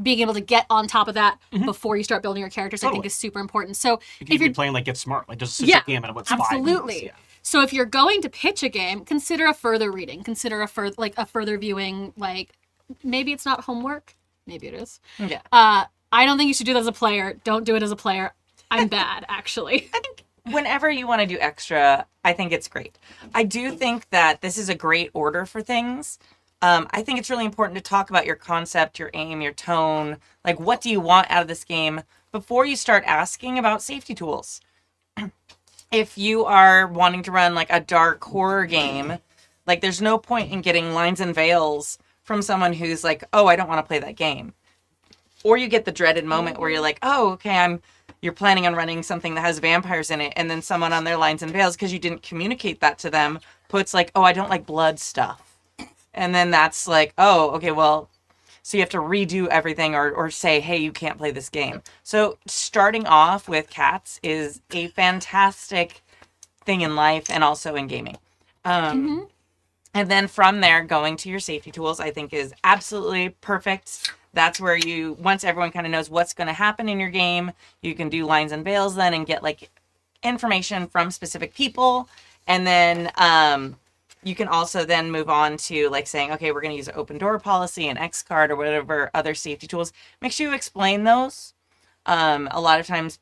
being able to get on top of that before you start building your characters, I think is super important. So if you're playing like Get Smart, like just such a game of what spy absolutely. movies, yeah. So if you're going to pitch a game, consider a further reading, consider a further viewing. Like maybe it's not homework, maybe it is. Yeah. I don't think you should do that as a player. Don't do it as a player. I'm bad, actually. I think whenever you want to do extra, I think it's great. I do think that this is a great order for things. I think it's really important to talk about your concept, your aim, your tone. Like, what do you want out of this game before you start asking about safety tools? If you are wanting to run like a dark horror game, like there's no point in getting lines and veils from someone who's like, oh, I don't want to play that game. Or you get the dreaded moment where you're like, oh, okay, you're planning on running something that has vampires in it, and then someone on their lines and veils, because you didn't communicate that to them, puts like, oh, I don't like blood stuff. And then that's like, oh, okay, well, so you have to redo everything or say, hey, you can't play this game. So starting off with cats is a fantastic thing in life and also in gaming. And then from there, going to your safety tools, I think is absolutely perfect. That's where once everyone kind of knows what's going to happen in your game, you can do lines and veils then and get like information from specific people. And then you can also then move on to like saying, okay, we're going to use an open door policy, an X card, or whatever other safety tools. Make sure you explain those. A lot of times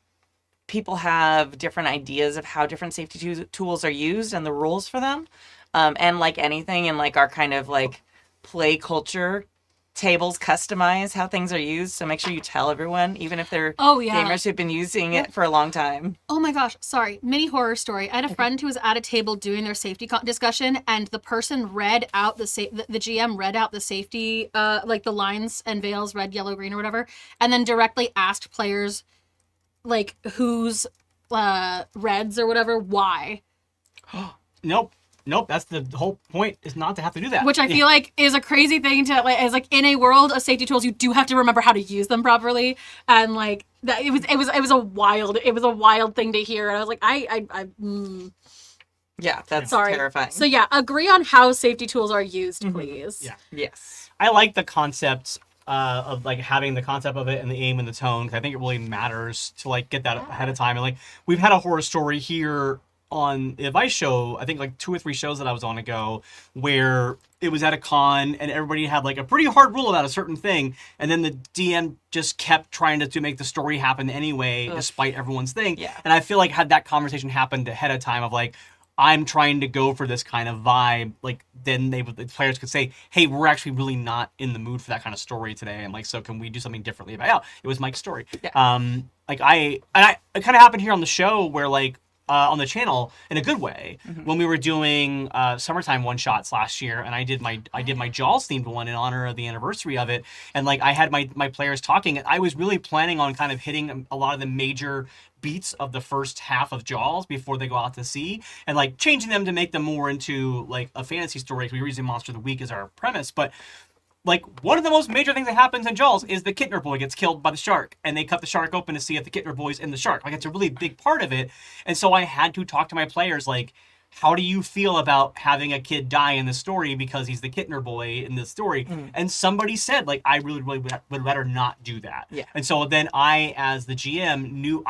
people have different ideas of how different safety tools are used and the rules for them. And like anything in like our kind of like play culture, tables customize how things are used. So make sure you tell everyone, even if they're gamers who've been using it for a long time. Oh my gosh, sorry. Mini horror story. I had a friend who was at a table doing their safety discussion, and the person read out the GM read out the safety, like the lines and veils, red, yellow, green, or whatever, and then directly asked players, like, whose reds or whatever, why. Nope, that's the whole point, is not to have to do that. Which I feel like is a crazy thing to like, is like in a world of safety tools, you do have to remember how to use them properly. And like that, it was a wild thing to hear. And I was like, Yeah, that's terrifying. So yeah, agree on how safety tools are used, please. Yeah. Yes. I like the concept of like having the concept of it and the aim and the tone, because I think it really matters to like get that ahead of time. And like we've had a horror story here on the Advice show, I think like 2 or 3 shows that I was on ago, where it was at a con and everybody had like a pretty hard rule about a certain thing, and then the DM just kept trying to make the story happen anyway, despite everyone's thing. Yeah. And I feel like had that conversation happened ahead of time of like, I'm trying to go for this kind of vibe, like then the players could say, hey, we're actually really not in the mood for that kind of story today, and like, so can we do something differently about it was Mike's story. Yeah. It kind of happened here on the show where like on the channel in a good way, when we were doing summertime one shots last year, and I did my Jaws themed one in honor of the anniversary of it, and like I had my players talking, and I was really planning on kind of hitting a lot of the major beats of the first half of Jaws before they go out to sea, and like changing them to make them more into like a fantasy story, because we were using Monster of the Week as our premise. But like, one of the most major things that happens in Jaws is the Kittner boy gets killed by the shark, and they cut the shark open to see if the Kittner boy's in the shark. Like, it's a really big part of it. And so I had to talk to my players, like, how do you feel about having a kid die in the story because he's the Kittner boy in this story? And somebody said, like, I really would rather not do that. Yeah. And so then I, as the GM, knew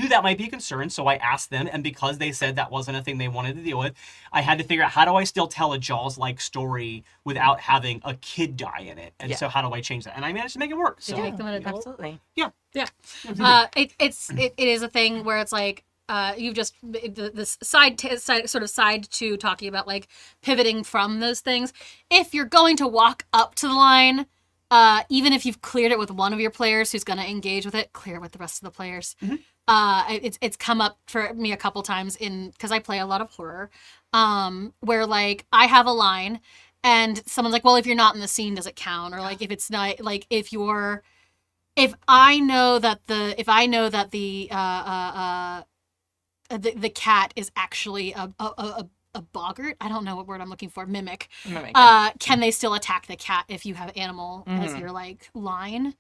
that might be a concern, so I asked them, and because they said that wasn't a thing they wanted to deal with, I had to figure out, how do I still tell a Jaws-like story without having a kid die in it? And so how do I change that? And I managed to make it work. So Did you make them an adult? Absolutely. yeah. It is a thing where it's like, you've just this side to talking about like pivoting from those things. If you're going to walk up to the line, even if you've cleared it with one of your players who's going to engage with it, clear it with the rest of the players. It's come up for me a couple times because I play a lot of horror. where like I have a line and someone's like, well, if you're not in the scene, does it count? Or like if it's not, like if I know that the cat is actually a boggart. I don't know what word I'm looking for. Mimic. Can they still attack the cat if you have animal as your like line?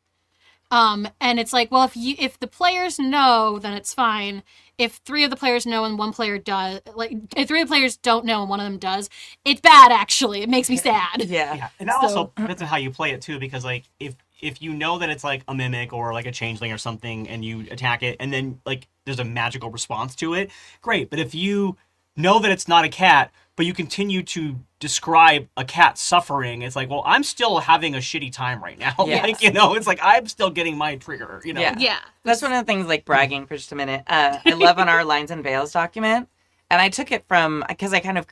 And it's like, well, if the players know, then it's fine. If 3 of the players know and 1 player does, like if 3 of the players don't know and 1 of them does, it's bad. Actually, it makes me sad. Yeah, and that also depends on how you play it too, because like if you know that it's like a mimic or like a changeling or something, and you attack it, and then like there's a magical response to it, great. But if you know that it's not a cat, but you continue to describe a cat suffering, it's like, well, I'm still having a shitty time right now. Yes. Like, you know, it's like I'm still getting my trigger, you know. Yeah. That's one of the things, like bragging for just a minute. I love on our Lines and Veils document, and I took it from, because I kind of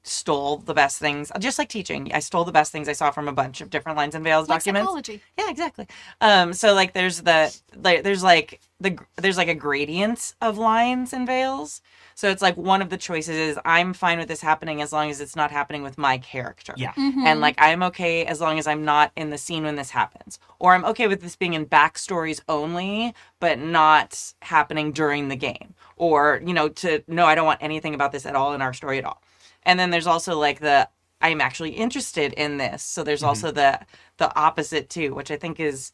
stole the best things, just like teaching. I stole the best things I saw from a bunch of different Lines and Veils Like documents. psychology. Yeah, exactly. So like there's a gradient of lines and veils. So it's like one of the choices is I'm fine with this happening as long as it's not happening with my character. Yeah. And like I'm okay as long as I'm not in the scene when this happens. Or I'm okay with this being in backstories only, but not happening during the game. Or, you know, no, I don't want anything about this at all in our story at all. And then there's also like I'm actually interested in this. So there's also the opposite too, which I think is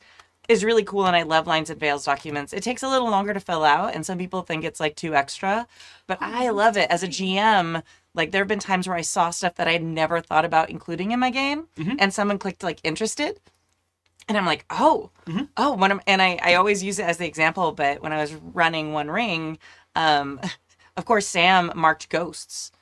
really cool. And I love Lines and Veils documents. It takes a little longer to fill out, and some people think it's like too extra, but I love it. As a GM, like there have been times where I saw stuff that I'd never thought about including in my game, and someone clicked like interested. And I'm like, and I always use it as the example, but when I was running One Ring, of course, Sam marked ghosts.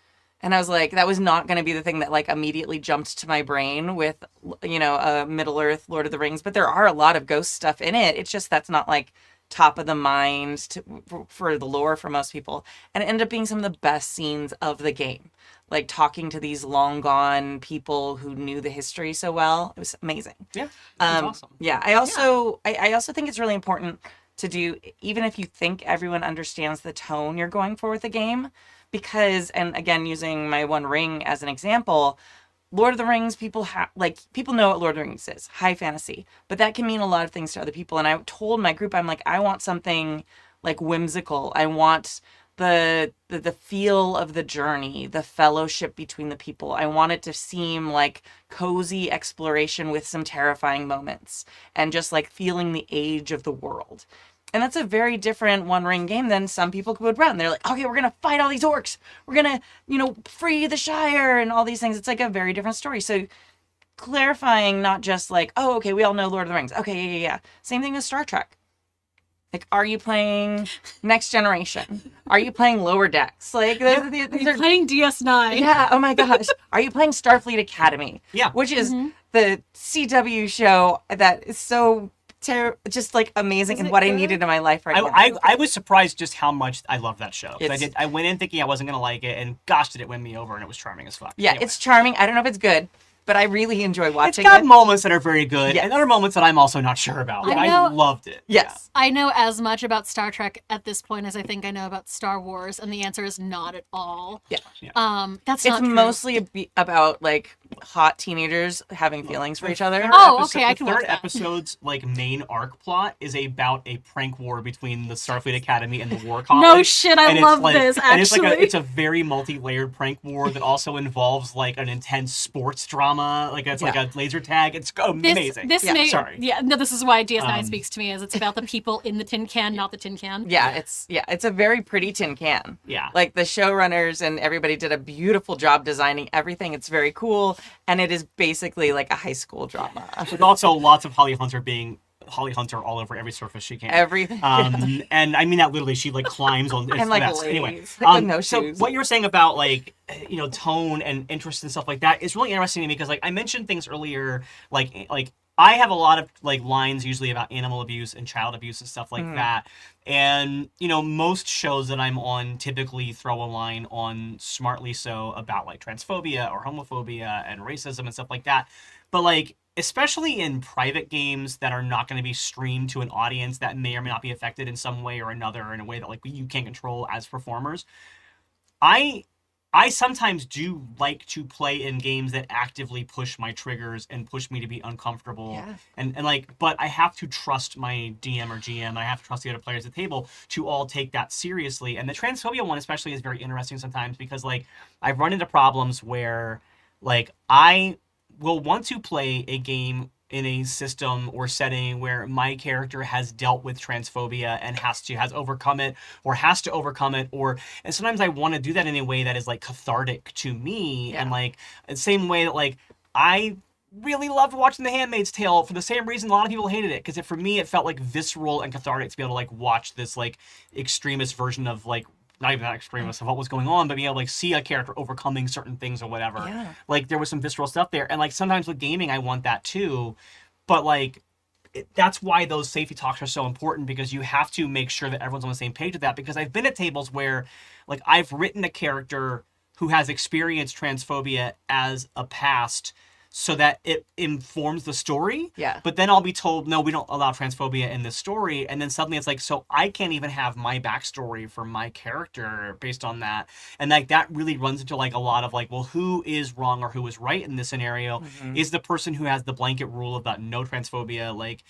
And I was like, that was not going to be the thing that like immediately jumped to my brain with, you know, Middle-earth, Lord of the Rings. But there are a lot of ghost stuff in it. It's just that's not like top of the mind for the lore for most people. And it ended up being some of the best scenes of the game. Like talking to these long gone people who knew the history so well. It was amazing. Yeah, that's awesome. Yeah, I also think it's really important to do, even if you think everyone understands the tone you're going for with the game. Because, and again, using my One Ring as an example, Lord of the Rings, people know what Lord of the Rings is, high fantasy, but that can mean a lot of things to other people. And I told my group, I'm like, I want something like whimsical. I want the feel of the journey, the fellowship between the people. I want it to seem like cozy exploration with some terrifying moments, and just like feeling the age of the world. And that's a very different One Ring game than some people would run. They're like, okay, we're going to fight all these orcs. We're going to, you know, free the Shire and all these things. It's like a very different story. So clarifying, not just like, oh, okay, we all know Lord of the Rings. Okay, yeah. Same thing with Star Trek. Like, are you playing Next Generation? Are you playing Lower Decks? Like, these are Playing DS9. Yeah, oh my gosh. Are you playing Starfleet Academy? Yeah. Which is the CW show that is so just like amazing and what I needed in my life right now. I was surprised just how much I love that show. It's- I went in thinking I wasn't going to like it, and gosh, did it win me over, and it was charming as fuck. Yeah, Anyway. it's charming. I don't know if it's good, but I really enjoy It's watching got it. moments that are very good, Yes. and other moments that I'm also not sure about. But I I know- loved it. Yes. I know as much about Star Trek at this point as I think I know about Star Wars, and the answer is not at all. Yeah. That's It's not true. mostly about like hot teenagers having feelings for each other. Oh, okay, I can The watch third that. episode's like main arc plot is about a prank war between the Starfleet Academy and the War College. No shit, I And it's love like- this, And it's like actually. it's a very multi-layered prank war that also involves like an intense sports drama. Like it's like a laser tag. It's amazing. This may, Sorry. Yeah, no, this is why DS9 speaks to me, is it's about the people in the tin can, not the tin can. Yeah, it's a very pretty tin can. Yeah. Like the showrunners and everybody did a beautiful job designing everything. It's very cool, and it is basically like a high school drama. With also lots of Holly Hunter being Holly Hunter all over every surface she can. Everything. And I mean that literally. She like climbs on. It's And, like, the best. lays, Anyway, like, with no so shoes. what you were saying about like tone and interest and stuff like that is really interesting to me, because like I mentioned things earlier, like I have a lot of like lines usually about animal abuse and child abuse and stuff like that. And most shows that I'm on typically throw a line on Smartly So about like transphobia or homophobia and racism and stuff like that. But like, especially in private games that are not going to be streamed to an audience that may or may not be affected in some way or another, in a way that like you can't control as performers, I I sometimes do like to play in games that actively push my triggers and push me to be uncomfortable. Yeah. And like, but I have to trust my DM or GM. I have to trust the other players at the table to all take that seriously. And the transphobia one especially is very interesting sometimes because like I've run into problems where like I will want to play a game in a system or setting where my character has dealt with transphobia and has overcome it or has to overcome it, or and sometimes I want to do that in a way that is like cathartic to me. Yeah. And like the same way that like I really loved watching The Handmaid's Tale for the same reason a lot of people hated it, because for me it felt like visceral and cathartic to be able to like watch this like extremist version of like not even that extremist of what was going on, but being able to like see a character overcoming certain things or whatever. Yeah. Like there was some visceral stuff there, and like sometimes with gaming I want that too, but like that's why those safety talks are so important, because you have to make sure that everyone's on the same page with that. Because I've been at tables where like I've written a character who has experienced transphobia as a past so that it informs the story. Yeah. But then I'll be told, no, we don't allow transphobia in this story. And then suddenly it's like, so I can't even have my backstory for my character based on that. And like that really runs into like a lot of like, well, who is wrong or who is right in this scenario? Mm-hmm. Is the person who has the blanket rule about no transphobia, like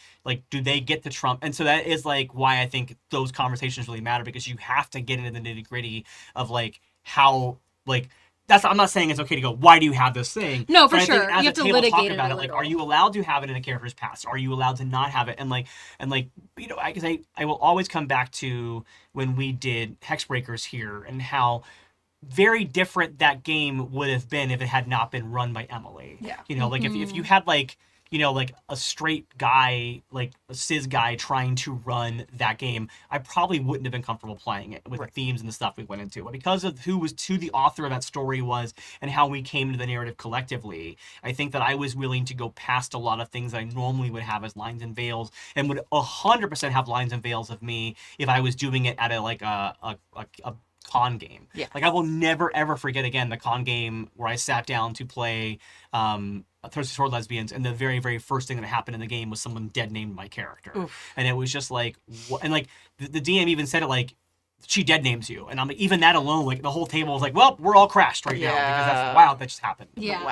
do they get to trump? And so that is like why I think those conversations really matter, because you have to get into the nitty gritty of like how like, I'm not saying it's okay to go, why do you have this thing? No, for But I think sure. as You a have to table, litigate talk it about a it. Like, little. are you allowed to have it in a character's past? Are you allowed to not have it? And like, you know, because I will always come back to when we did Hexbreakers here and how very different that game would have been if it had not been run by Emily. Yeah. You know, like if you had like, you know, like a straight guy, like a cis guy trying to run that game, I probably wouldn't have been comfortable playing it with the themes and the stuff we went into. But because of who the author of that story was and how we came to the narrative collectively, I think that I was willing to go past a lot of things that I normally would have as lines and veils, and would 100% have lines and veils of me if I was doing it at a con game. Yeah. Like I will never ever forget again the con game where I sat down to play Thirsty Sword Lesbians, and the very, very first thing that happened in the game was someone dead named my character. Oof. And it was just like, and like the DM even said it like, she dead names you, and I'm like, even that alone, like the whole table was like, well, we're all crashed right now because that's wow, that just happened. Yeah.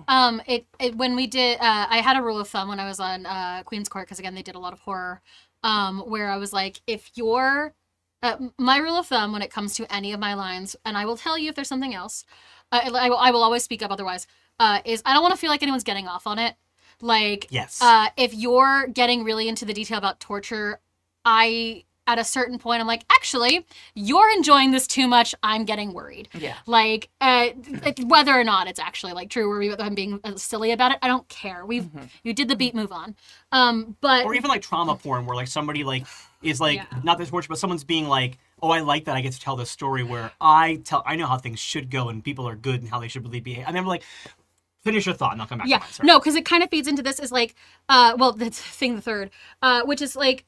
Wow. It when we did, I had a rule of thumb when I was on Queen's Court, because again they did a lot of horror, where I was like, if you're my rule of thumb when it comes to any of my lines, and I will tell you if there's something else, I will always speak up otherwise, is I don't want to feel like anyone's getting off on it. Like, Yes. If you're getting really into the detail about torture, at a certain point, I'm like, actually, you're enjoying this too much. I'm getting worried. Yeah. Like, whether or not it's actually like true, or I'm being silly about it, I don't care. You did the beat, move on. But Or even like trauma porn where like somebody like is like Yeah. not this torture, but someone's being like, oh, I like that I get to tell this story where I know how things should go and people are good and how they should really behave. I remember like, finish your thought and I'll come back yeah, to mine. Sorry. no, because it kind of feeds into this is like, well, that's thing the third, which is like,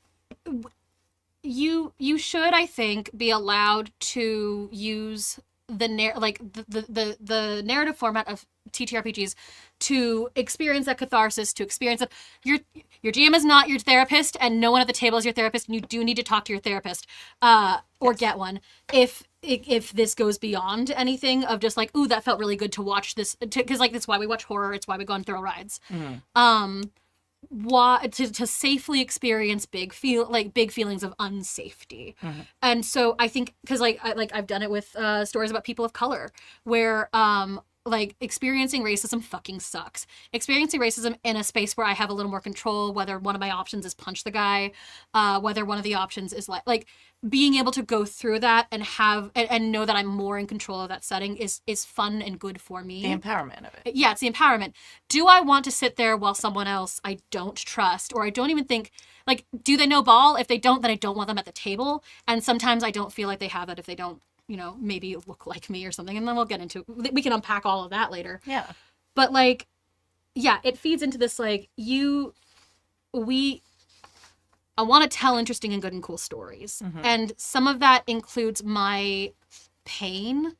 you should, I think, be allowed to use the narrative format of TTRPGs to experience that catharsis, to experience that your GM is not your therapist, and no one at the table is your therapist, and you do need to talk to your therapist, or get one if this goes beyond anything of just like, ooh, that felt really good to watch this, because like that's why we watch horror, it's why we go on thrill rides. To safely experience big feelings of unsafety. And so I think, because I've done it with stories about people of color where like experiencing racism fucking sucks. Experiencing racism in a space where I have a little more control, whether one of my options is punch the guy, whether one of the options is like being able to go through that and have and know that I'm more in control of that setting is fun and good for me. The empowerment of it. Yeah, it's the empowerment. Do I want to sit there while someone else I don't trust, or I don't even think, like, do they know ball? If they don't, then I don't want them at the table. And sometimes I don't feel like they have it if they don't, you know, maybe look like me or something. And then we'll get into, we can unpack all of that later. Yeah. But like, yeah, it feeds into this, like, I want to tell interesting and good and cool stories. And some of that includes my pain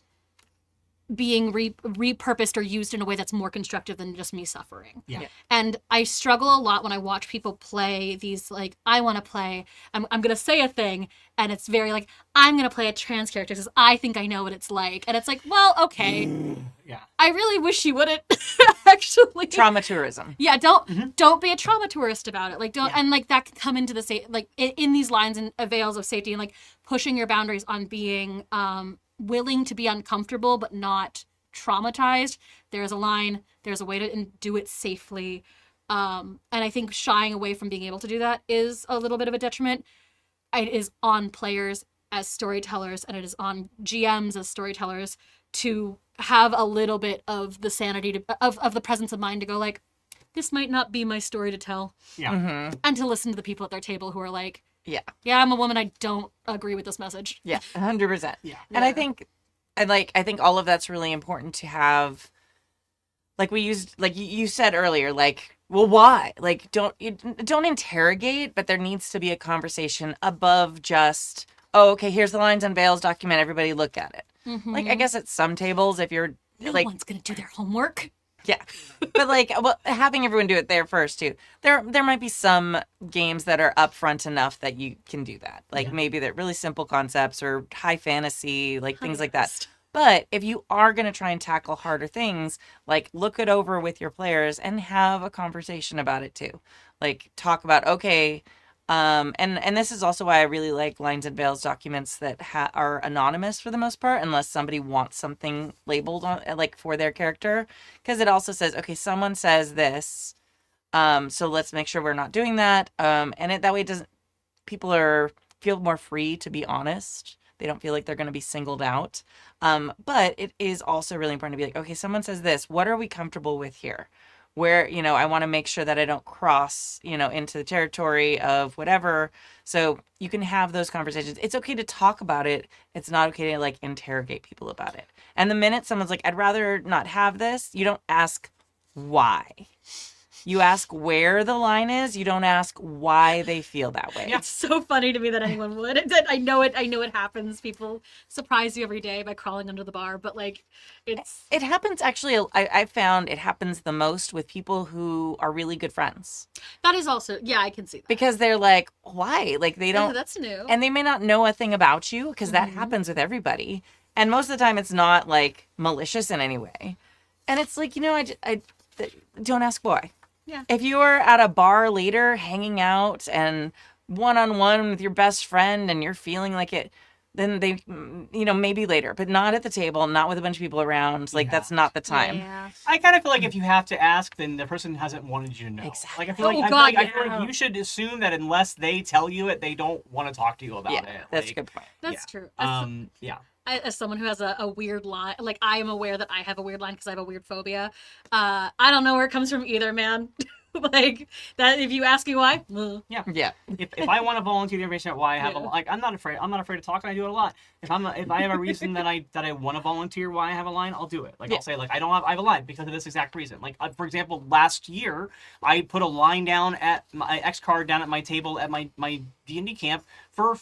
being repurposed or used in a way that's more constructive than just me suffering. Yeah. And I struggle a lot when I watch people play these, like, I want to play, I'm going to say a thing, and it's very like, I'm going to play a trans character because I think I know what it's like. And it's like, well, okay. Yeah. I really wish you wouldn't actually. Trauma tourism. Yeah, don't be a trauma tourist about it. Like, don't, and like that can come into the like in these lines and veils of safety, and like pushing your boundaries on being willing to be uncomfortable but not traumatized. There's a line, there's a way to do it safely. And I think shying away from being able to do that is a little bit of a detriment. It is on players as storytellers, and it is on GMs as storytellers to have a little bit of the sanity of the presence of mind to go like, this might not be my story to tell. Yeah. And to listen to the people at their table who are like, Yeah. yeah, I'm a woman, I don't agree with this message. Yeah, 100%. Yeah. And I think all of that's really important to have. Like we used, like you said earlier, like, well, why? Like, don't interrogate, but there needs to be a conversation above just, oh, okay, here's the lines and veils document, everybody look at it. Like, I guess at some tables, if you're No like, one's gonna do their homework. yeah, but like, well, having everyone do it there first too. There might be some games that are upfront enough that you can do that. Like maybe they're really simple concepts or high fantasy, like things like that. But if you are going to try and tackle harder things, like look it over with your players and have a conversation about it too. Like talk about, okay, and this is also why I really like lines and veils documents that are anonymous for the most part, unless somebody wants something labeled on, like for their character, because it also says, okay, someone says this, so let's make sure we're not doing that, and that way it doesn't. People feel more free to be honest. They don't feel like they're going to be singled out. But it is also really important to be like, okay, someone says this. What are we comfortable with here? Where, I want to make sure that I don't cross, into the territory of whatever. So you can have those conversations. It's okay to talk about it. It's not okay to like interrogate people about it. And the minute someone's like, I'd rather not have this, you don't ask why. You ask where the line is. You don't ask why they feel that way. It's so funny to me that anyone would. I know it happens. People surprise you every day by crawling under the bar, but like it happens actually. I found it happens the most with people who are really good friends. That is also, yeah, I can see that. Because they're like, why? Like they don't. Oh, that's new. And they may not know a thing about you because that happens with everybody. And most of the time, it's not like malicious in any way. And it's like, I don't ask why. Yeah. If you are at a bar later hanging out and one-on-one with your best friend and you're feeling like it, then they, maybe later, but not at the table, not with a bunch of people around. Like, that's not the time. Yeah. I kind of feel like if you have to ask, then the person hasn't wanted you to know. Exactly. Like, I feel like, I feel like you should assume that unless they tell you it, they don't want to talk to you about it. That's like, a good point. That's true. Yeah. As someone who has a weird line, like I am aware that I have a weird line because I have a weird phobia. I don't know where it comes from either, man. Like that, if you ask me why, Yeah. If I want to volunteer the information at why I have I'm not afraid. I'm not afraid to talk, and I do it a lot. If I have a reason that I want to volunteer why I have a line, I'll do it. Like I'll say like I have a line because of this exact reason. Like for example, last year I put a line down at my X card down at my table at my D&D camp for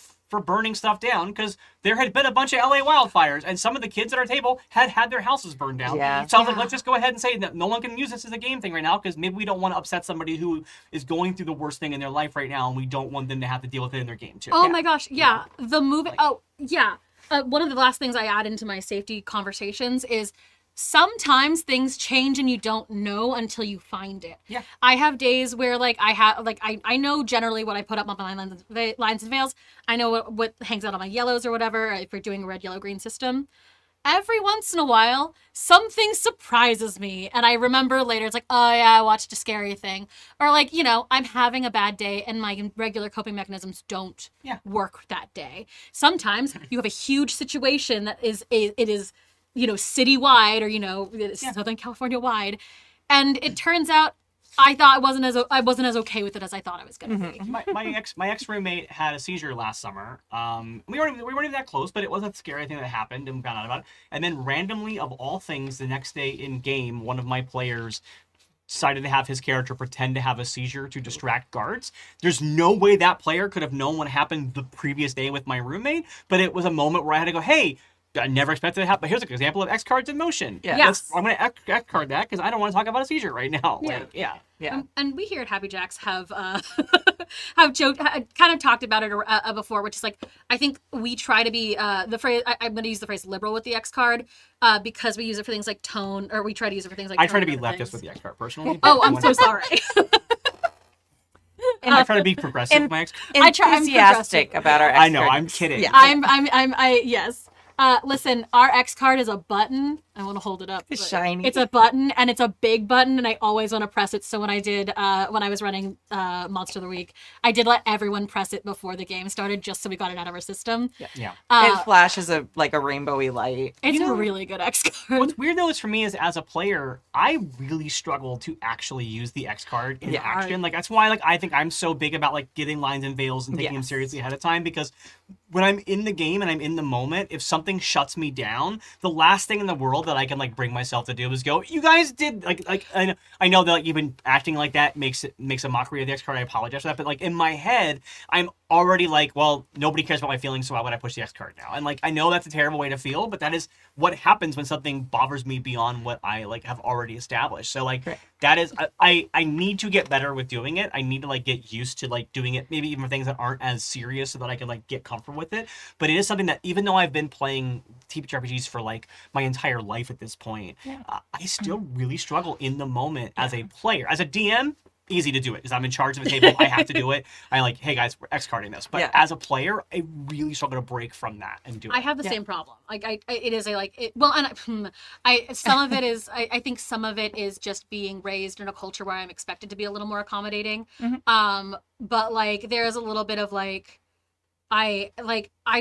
burning stuff down because there had been a bunch of LA wildfires and some of the kids at our table had their houses burned down. Yeah. So I was like, let's just go ahead and say that no one can use this as a game thing right now because maybe we don't want to upset somebody who is going through the worst thing in their life right now and we don't want them to have to deal with it in their game too. Oh my gosh, yeah. The movie, one of the last things I add into my safety conversations is sometimes things change and you don't know until you find it. Yeah. I have days where I know generally what I put up on my lines and veils. I know what hangs out on my yellows or whatever if we're doing a red, yellow, green system. Every once in a while, something surprises me. And I remember later, it's like, oh yeah, I watched a scary thing. Or like, I'm having a bad day and my regular coping mechanisms don't work that day. Sometimes you have a huge situation that is citywide or, Southern California wide. And it turns out I thought I wasn't as okay with it as I thought I was going to be. My ex roommate had a seizure last summer. We weren't even that close, but it was a scary thing that happened and we found out about it. And then randomly, of all things, the next day in game, one of my players decided to have his character pretend to have a seizure to distract guards. There's no way that player could have known what happened the previous day with my roommate, but it was a moment where I had to go, hey, I never expected to happen. But here's an example of X cards in motion. Yeah. Yes. I'm going to X card that because I don't want to talk about a seizure right now. Yeah. Like, yeah. Yeah. And we here at Happy Jacks have have joked, kind of talked about it before, which is like, I think we try to be the phrase. I'm going to use the phrase liberal with the X card because we use it for things like tone, or we try to use it for things like. I try to tone be and other leftist things. with the X card personally. Oh, I'm so sorry. I try to be progressive with my X card. I try- I'm Enthusiastic about our I know, X-card. I'm kidding. Yeah. I yes. Listen, our X card is a button. I want to hold it up. It's but shiny. It's a button, and it's a big button, and I always want to press it. So when I did, when I was running Monster of the Week, I did let everyone press it before the game started, just so we got it out of our system. Yeah. It flashes like a rainbowy light. It's a really good X card. What's weird though is for me is as a player, I really struggle to actually use the X card in Yeah. action. Like that's why I think I'm so big about like getting lines and veils and taking them Yes. seriously ahead of time, because when I'm in the game and I'm in the moment, if something shuts me down, the last thing in the world that I can like bring myself to do is go, you guys did like I know that like even acting like that makes a mockery of the X card. I apologize for that, but like in my head, I'm already like, well, nobody cares about my feelings, so why would I push the X card now? And like I know that's a terrible way to feel, but that is what happens when something bothers me beyond what I like have already established. So like Right. that is I need to get better with doing it. I need to like get used to like doing it, maybe even for things that aren't as serious, so that I can like get comfortable with it. But it is something that even though I've been playing TTRPGs for like my entire life at this point, I still really struggle in the moment as a player. As a DM, easy to do it because I'm in charge of the table. I have to do it. I like, hey guys, we're X carding this. But Yeah. as a player, I really struggle to break from that and do it. I have the Yeah. same problem. Like it is a like it, well, and I some of it is I think some of it is just being raised in a culture where I'm expected to be a little more accommodating. But like there is a little bit of like I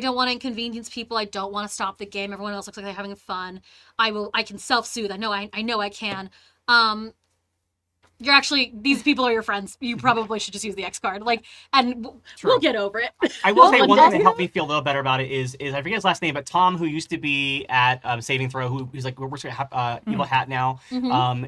don't want to inconvenience people. I don't want to stop the game. Everyone else looks like they're having fun. I can self-soothe. I know I can. You're actually, these people are your friends. You probably should just use the X card. Like, and we'll get over it. I will say Well, one thing that and- helped me feel a little better about it is I forget his last name, but Tom, who used to be at Saving Throw, who's like works at Evil Hat now.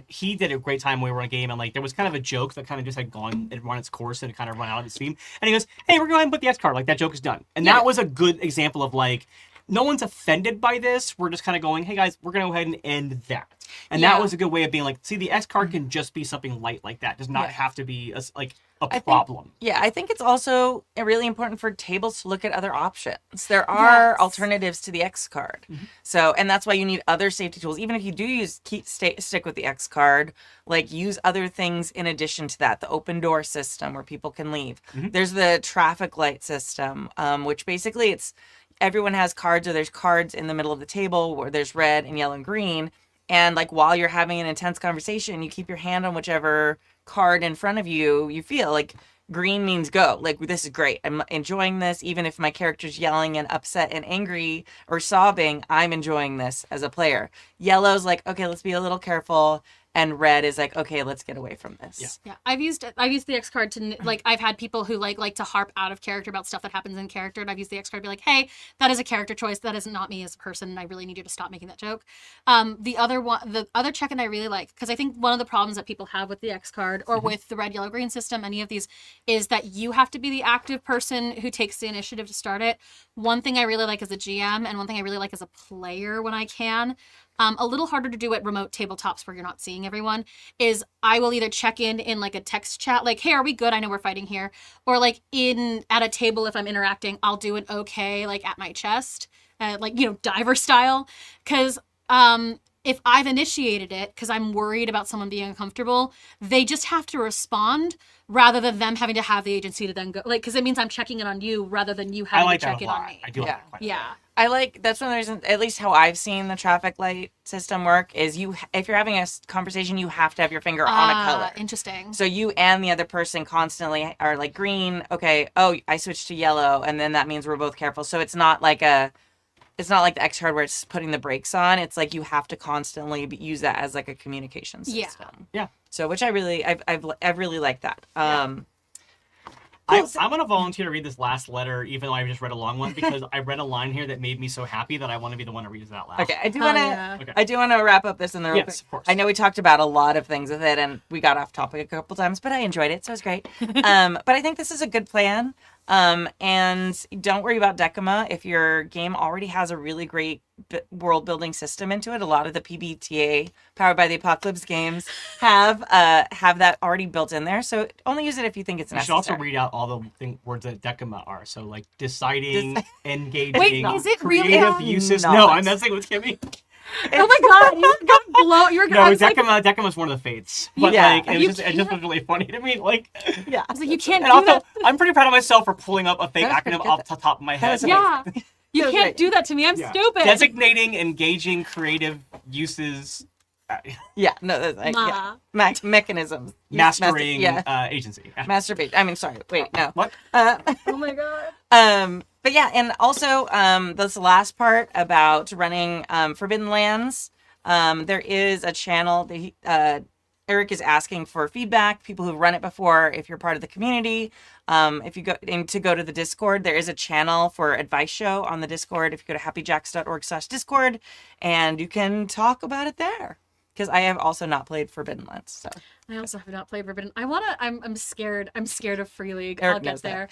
He did a great time when we were on a game, and like there was kind of a joke that kind of just had gone and run its course and it kind of run out of its steam. And he goes, "Hey, we're going to put the X card. Like that joke is done." And that was a good example of like, no one's offended by this. We're just kind of going, "Hey guys, we're going to go ahead and end that." And that was a good way of being like, see, the X card can just be something light like that. It does not have to be a problem. I think it's also really important for tables to look at other options. There are Yes. alternatives to the X card. So, and that's why you need other safety tools. Even if you do stick with the X card, like use other things in addition to that. The open door system where people can leave. There's the traffic light system, which basically it's everyone has cards, or there's cards in the middle of the table where there's red and yellow and green. And like while you're having an intense conversation, you keep your hand on whichever card in front of you. You feel like green means go. Like, this is great. I'm enjoying this. Even if my character's yelling and upset and angry or sobbing, I'm enjoying this as a player. Yellow's like, okay, let's be a little careful. And red is like, okay, let's get away from this. Yeah, I've used the X card to like I've had people who like to harp out of character about stuff that happens in character, and I've used the X card to be like, hey, that is a character choice. That is not me as a person, and I really need you to stop making that joke. The other check-in I really like, because I think one of the problems that people have with the X card or with the red, yellow, green system, any of these, is that you have to be the active person who takes the initiative to start it. One thing I really like as a GM, and one thing I really like as a player when I can. A little harder to do at remote tabletops where you're not seeing everyone, is I will either check in like a text chat, like, hey, are we good? I know we're fighting here. Or like at a table, if I'm interacting, I'll do an okay, like at my chest, like, diver style. Because if I've initiated it, because I'm worried about someone being uncomfortable, they just have to respond rather than them having to have the agency to then go, like, because it means I'm checking in on you rather than you I having like to check that a in on lot. me. I do like that quite a bit. Yeah. That's one of the reasons, at least how I've seen the traffic light system work, is if you're having a conversation, you have to have your finger on a color. Interesting. So you and the other person constantly are like, green, okay, oh, I switched to yellow, and then that means we're both careful. So it's not like the X card where it's putting the brakes on. It's like you have to constantly use that as like a communication system. Yeah. So I've really liked that. I'm going to volunteer to read this last letter, even though I just read a long one, because I read a line here that made me so happy that I want to be the one to read it out loud. Okay, I do Hell want to. yeah. Okay. I do want to wrap up this in the real Yes, quick. of course. I know we talked about a lot of things with it, and we got off topic a couple times, but I enjoyed it, so it was great. But I think this is a good plan. And don't worry about Decima if your game already has a really great world building system into it. A lot of the PBTA powered by the Apocalypse games have that already built in there. So only use it if you think it's You necessary. should also read out all the words that Decima are. So like deciding, engaging, Wait, is it really? creative uses. Not. No, I'm messing with Kimmy. Oh my god, you were gonna blow. You were No, gonna. I was like, Decima's one of the fates. But Yeah. like, You it just was really funny to me. Like, Yeah. I was like, you can't and do also, that. I'm pretty proud of myself for pulling up a fake That was acronym pretty off good. the top of my head. was Yeah, you That was can't great. do that to me. I'm Yeah. stupid. Designating, engaging, creative uses, Yeah. No. That's like, yeah. Ma. Mechanisms. mastering, Yeah. agency. Masturbation. I mean, sorry. Wait. No. What? Oh my god. But yeah, and also this last part about running Forbidden Lands. There is a channel that Eric is asking for feedback. People who've run it before. If you're part of the community, if you go to the Discord, there is a channel for advice show on the Discord. If you go to happyjacks.org/Discord, and you can talk about it there. Because I have also not played Forbidden Lands, so I also have not played Forbidden. I'm scared. I'm scared of Free League. Eric I'll get knows that. there.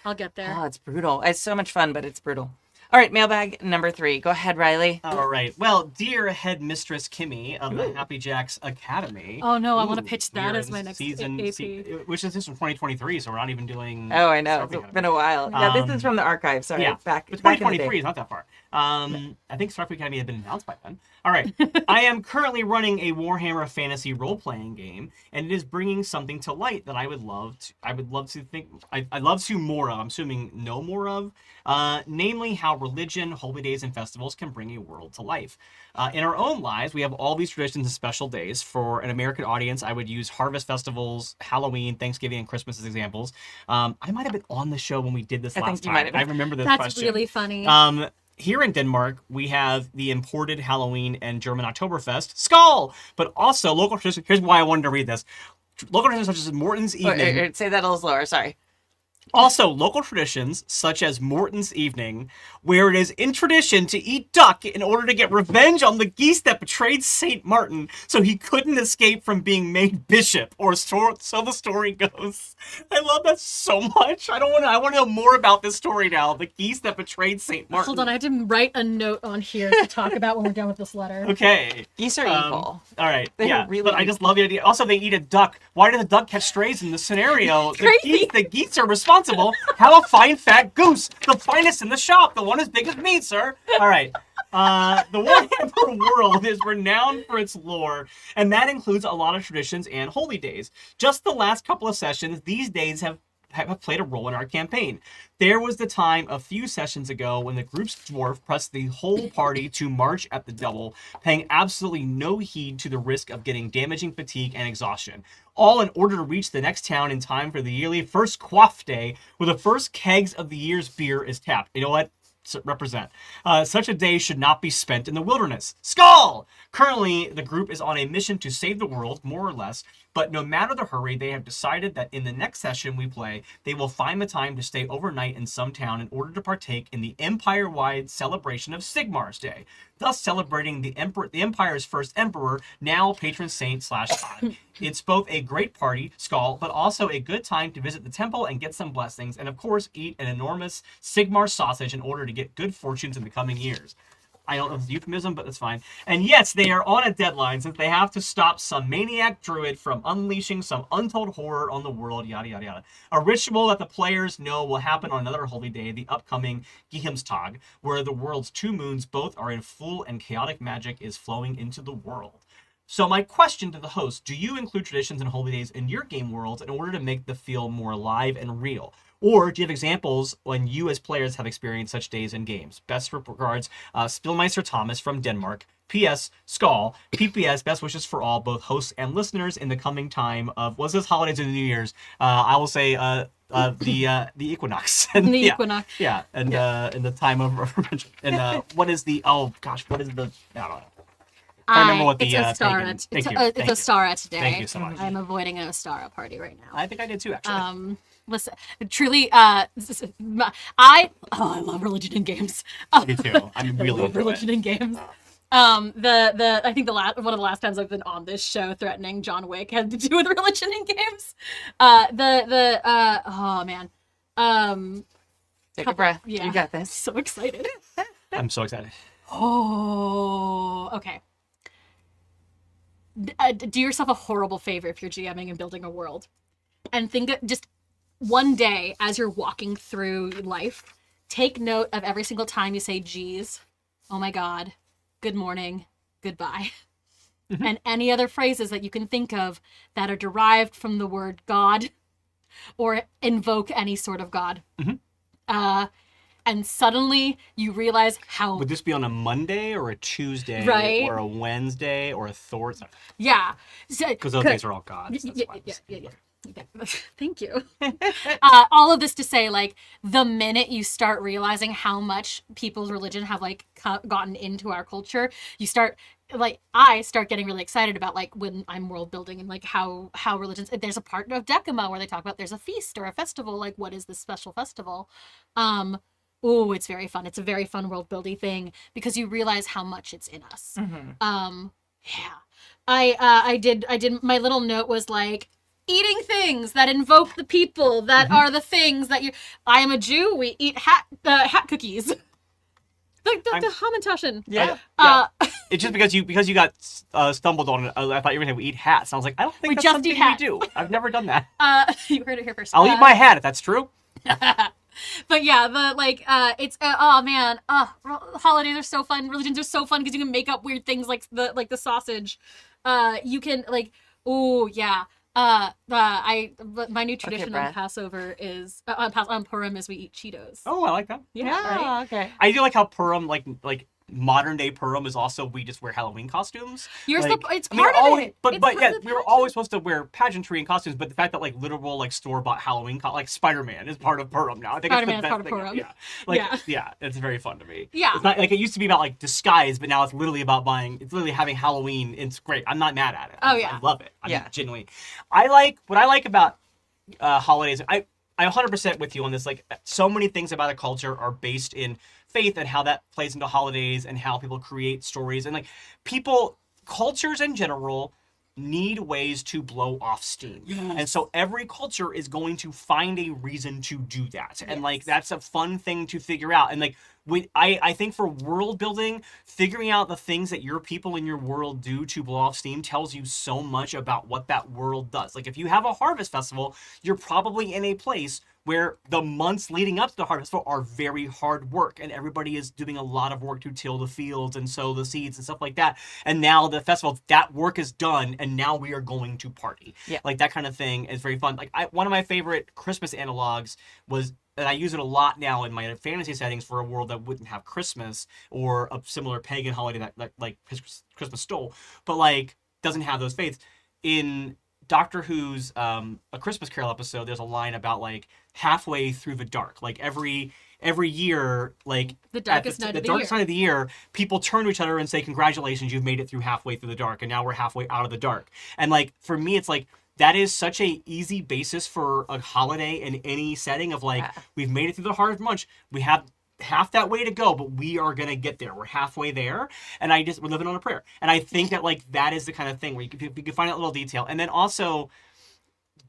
I'll get there. oh, it's brutal. It's so much fun, but it's brutal. All right, mailbag number 3. Go ahead, Riley. All right. Well, dear headmistress Kimmy of the Happy Jacks Academy. Oh no, I want to Ooh, pitch we that are as in my next season, AP. which is this from 2023, so we're not even doing. Oh, I know. Starpy It's Academy. been a while. Yeah, this Um, is from the archive. Sorry, Yeah, back but back in the 2023 day. is not that far. I think Starpy Academy had been announced by then. All right. I am currently running a Warhammer Fantasy role-playing game, and it is bringing something to light that I'd love to more of. I'm assuming no more of. Namely, how religion, holy days, and festivals can bring a world to life. In our own lives, we have all these traditions and special days. For an American audience, I would use harvest festivals, Halloween, Thanksgiving, and Christmas as examples. I might have been on the show when we did this I think last you time. might have been. I remember this That's question. really funny. Here in Denmark, we have the imported Halloween and German Oktoberfest, Skål! But also local traditions. Here's why I wanted to read this. Local traditions such as Morton's Evening. Say that a little slower. Sorry. Also, local traditions such as Morton's Evening, where it is in tradition to eat duck in order to get revenge on the geese that betrayed Saint Martin, so he couldn't escape from being made bishop, or so the story goes. I love that so much. I want to know more about this story now. The geese that betrayed Saint Martin. Hold on, I had to write a note on here to talk about when we're done with this letter. Okay. Geese are evil. All right. They're yeah. really But I just love the idea. Also, they eat a duck. Why did the duck catch strays in this scenario? Crazy. The geese are responsible. Have a fine fat goose, the finest in the shop, the one as big as me, sir. All right. The Warhammer world is renowned for its lore, and that includes a lot of traditions and holy days. Just the last couple of sessions, these days have played a role in our campaign. There was the time a few sessions ago when the group's dwarf pressed the whole party to march at the double, paying absolutely no heed to the risk of getting damaging fatigue and exhaustion. All in order to reach the next town in time for the yearly first quaff day, where the first kegs of the year's beer is tapped. You know what? Represent. Such a day should not be spent in the wilderness. Skål! Currently, the group is on a mission to save the world, more or less, but no matter the hurry, they have decided that in the next session we play, they will find the time to stay overnight in some town in order to partake in the empire-wide celebration of Sigmar's Day, thus celebrating the Empire's first emperor, now patron saint / god. It's both a great party, Skål, but also a good time to visit the temple and get some blessings, and of course eat an enormous Sigmar sausage in order to get good fortunes in the coming years. I don't know if it's euphemism, but that's fine. And yes, they are on a deadline since they have to stop some maniac druid from unleashing some untold horror on the world, yada, yada, yada. A ritual that the players know will happen on another holy day, the upcoming Gihimstag, where the world's two moons both are in full and chaotic magic is flowing into the world. So my question to the host, do you include traditions and holy days in your game worlds in order to make the feel more alive and real? Or do you have examples when you as players have experienced such days in games? Best regards, Spillmeister Thomas from Denmark. P.S. Skål. P.P.S. Best wishes for all, both hosts and listeners, in the coming time of, what's this, holidays and New Year's? I will say the equinox. And, The yeah, equinox. Yeah, and in the time of and what is the, oh gosh, what is the, I don't know. I remember what the it's a star. pagan- It's thank you, a thank you. Ostara today. Thank you so much. I'm avoiding an Ostara party right now. I think I did too, actually. Listen, truly, I love religion in games. I do too. I'm I really love into religion it. in games. I think one of the last times I've been on this show threatening John Wick had to do with religion in games. Oh man. Take a breath. Yeah. You got this. So excited. I'm so excited. Oh, okay. Do yourself a horrible favor if you're GMing and building a world. And think just one day as you're walking through life, take note of every single time you say, geez, oh my God, good morning, goodbye. And any other phrases that you can think of that are derived from the word God or invoke any sort of God. And suddenly you realize how... Would this be on a Monday or a Tuesday Right. or a Wednesday or a Thursday? Yeah. Because those days are all gods. That's why I'm saying Yeah. Thank you. All of this to say, like, the minute you start realizing how much people's religion have, like, gotten into our culture, you start... Like, I start getting really excited about, like, when I'm world building and, like, how religions... There's a part of Decima where they talk about there's a feast or a festival. Like, what is this special festival? Oh, it's very fun. It's a very fun world building thing because you realize how much it's in us. Yeah. I did, my little note was, like, eating things that invoke the people that are the things that you... I am a Jew. We eat hat cookies. The Hamantaschen. Yeah. It's just because you got stumbled on it. I thought you were going to eat hats. I was like, I don't think We that's just something eat hats. we do. I've never done that. You heard it here first. I'll eat my hat if that's true. But yeah, the like, it's oh man, holidays are so fun. Religions are so fun because you can make up weird things like the sausage. You can like, oh yeah. My new tradition on Brad. Passover is on Purim is we eat Cheetos. Oh, I like that. Yeah. Okay. I do like how Purim, like modern day Purim, is also we just wear Halloween costumes. It's part of it. But It's part yeah, of the we were pageant. always supposed to wear pageantry and costumes. But the fact that like literal like store bought Halloween, like Spider-Man is part of Purim now. I think Spider-Man it's is the part best of thing. Purim. Yeah, yeah, it's very fun to me. Yeah. It's not like it used to be about like disguise, but now it's literally about it's literally having Halloween. It's great. I'm not mad at it. I love it. I mean, genuinely. What I like about holidays. I'm 100% with you on this. Like, so many things about a culture are based in faith and how that plays into holidays and how people create stories. And, like, cultures in general need ways to blow off steam. And so every culture is going to find a reason to do that. And, like, that's a fun thing to figure out. And, like, I think for world building, figuring out the things that your people in your world do to blow off steam tells you so much about what that world does. Like, if you have a harvest festival, you're probably in a place where the months leading up to the harvest festival are very hard work, and everybody is doing a lot of work to till the fields and sow the seeds and stuff like that. And now the festival, that work is done, and now we are going to party. Yeah. Like, that kind of thing is very fun. Like, one of my favorite Christmas analogs was, and I use it a lot now in my fantasy settings for a world that wouldn't have Christmas or a similar pagan holiday that like Christmas stole, but like doesn't have those faiths. In Doctor Who's A Christmas Carol episode, there's a line about like halfway through the dark. Like every year, like The darkest night of the darkest year. night of the year, people turn to each other and say, "Congratulations, you've made it through halfway through the dark," and now we're halfway out of the dark. And like for me, it's like, that is such a easy basis for a holiday in any setting of like, we've made it through the hardest month. We have half that way to go, but we are going to get there. We're halfway there. And we're living on a prayer. And I think that like, that is the kind of thing where you can find out little detail. And then also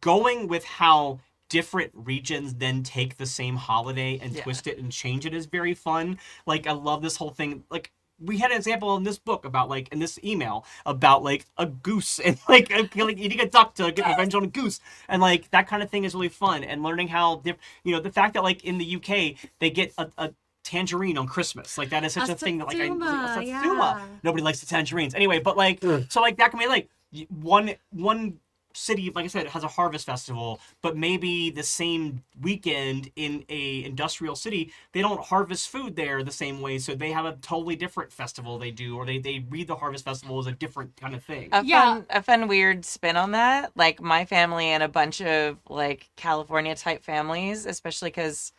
going with how different regions then take the same holiday and twist it and change it is very fun. Like, I love this whole thing. Like, we had an example in this book about like, in this email about like a goose and like eating a duck to get revenge on a goose. And like, that kind of thing is really fun. And learning how, the fact that like in the UK, they get a tangerine on Christmas. Like, that is such a thing that like, Satsuma. nobody likes the tangerines. Anyway, but like, so like that can be like one city, like I said, has a harvest festival, but maybe the same weekend in a industrial city, they don't harvest food there the same way, so they have a totally different festival they do, or they read the harvest festival as a different kind of thing. A fun weird spin on that. Like, my family and a bunch of like California type families, especially because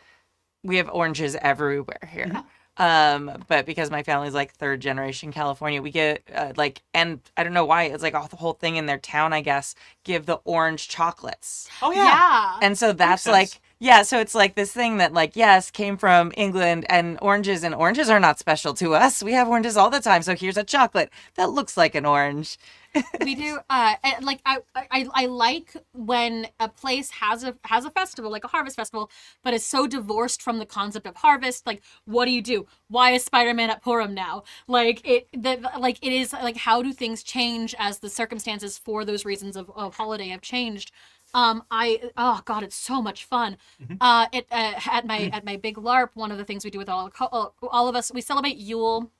we have oranges everywhere here. But because my family's like third generation California, we get and I don't know why, it's like the whole thing in their town, I guess, give the orange chocolates. Oh yeah. And so that's like, so it's like this thing that like, yes, came from England, and oranges are not special to us. We have oranges all the time. So here's a chocolate that looks like an orange. We do. Like I like when a place has a festival, like a harvest festival, but is so divorced from the concept of harvest. Like, what do? Why is Spider-Man at Purim now? Like it is like, how do things change as the circumstances for those reasons of holiday have changed? Oh god, it's so much fun. At my big LARP, one of the things we do with all of us, we celebrate Yule.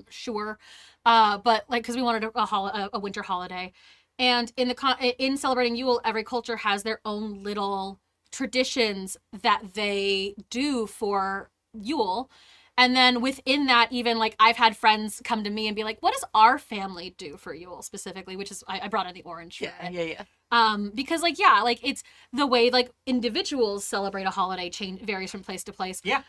Sure. But like, because we wanted a winter holiday, and in celebrating Yule, every culture has their own little traditions that they do for Yule. And then within that, even like, I've had friends come to me and be like, what does our family do for Yule specifically? Which is, I brought in the orange for it. Yeah. Because like, yeah, like, it's the way like individuals celebrate a holiday varies from place to place. Yeah.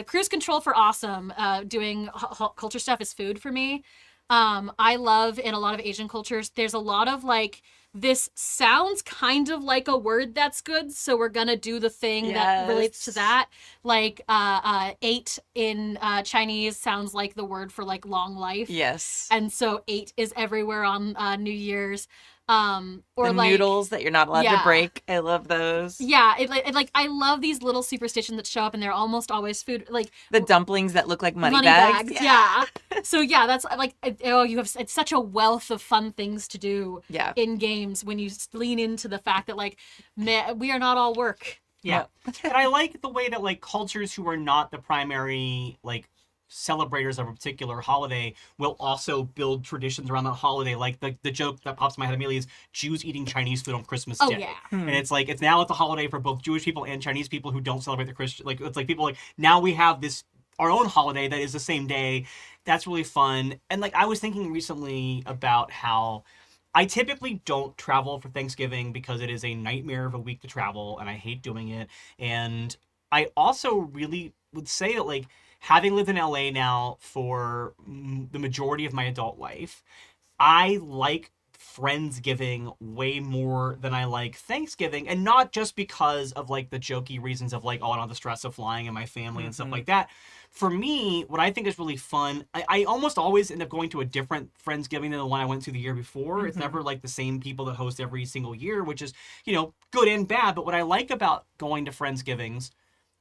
Cruise control for awesome. Doing culture stuff is food for me. I love, in a lot of Asian cultures, there's a lot of like, this sounds kind of like a word that's good, so we're gonna do the thing that relates to that. Like, 8 in Chinese sounds like the word for like long life. Yes. And so 8 is everywhere on New Year's. Or the like noodles that you're not allowed to break. I love those. Yeah, I love these little superstitions that show up, and they're almost always food. Like the dumplings that look like money bags. Yeah. So yeah, that's like, it's such a wealth of fun things to do in games when you lean into the fact that like, we are not all work. Yeah. And I like the way that like cultures who are not the primary like celebrators of a particular holiday will also build traditions around that holiday. Like the joke that pops in my head immediately is Jews eating Chinese food on Christmas Day. Yeah. And it's like, it's now, it's a holiday for both Jewish people and Chinese people who don't celebrate the Christian. Like, it's like people like, now we have this, our own holiday that is the same day. That's really fun. And like, I was thinking recently about how I typically don't travel for Thanksgiving because it is a nightmare of a week to travel and I hate doing it. And I also really would say that like, having lived in LA now for the majority of my adult life, I like Friendsgiving way more than I like Thanksgiving. And not just because of like the jokey reasons of like, oh, I don't have the stress of flying and my family and stuff like that. For me, what I think is really fun, I almost always end up going to a different Friendsgiving than the one I went to the year before. It's never like the same people that host every single year, which is, you know, good and bad. But what I like about going to Friendsgivings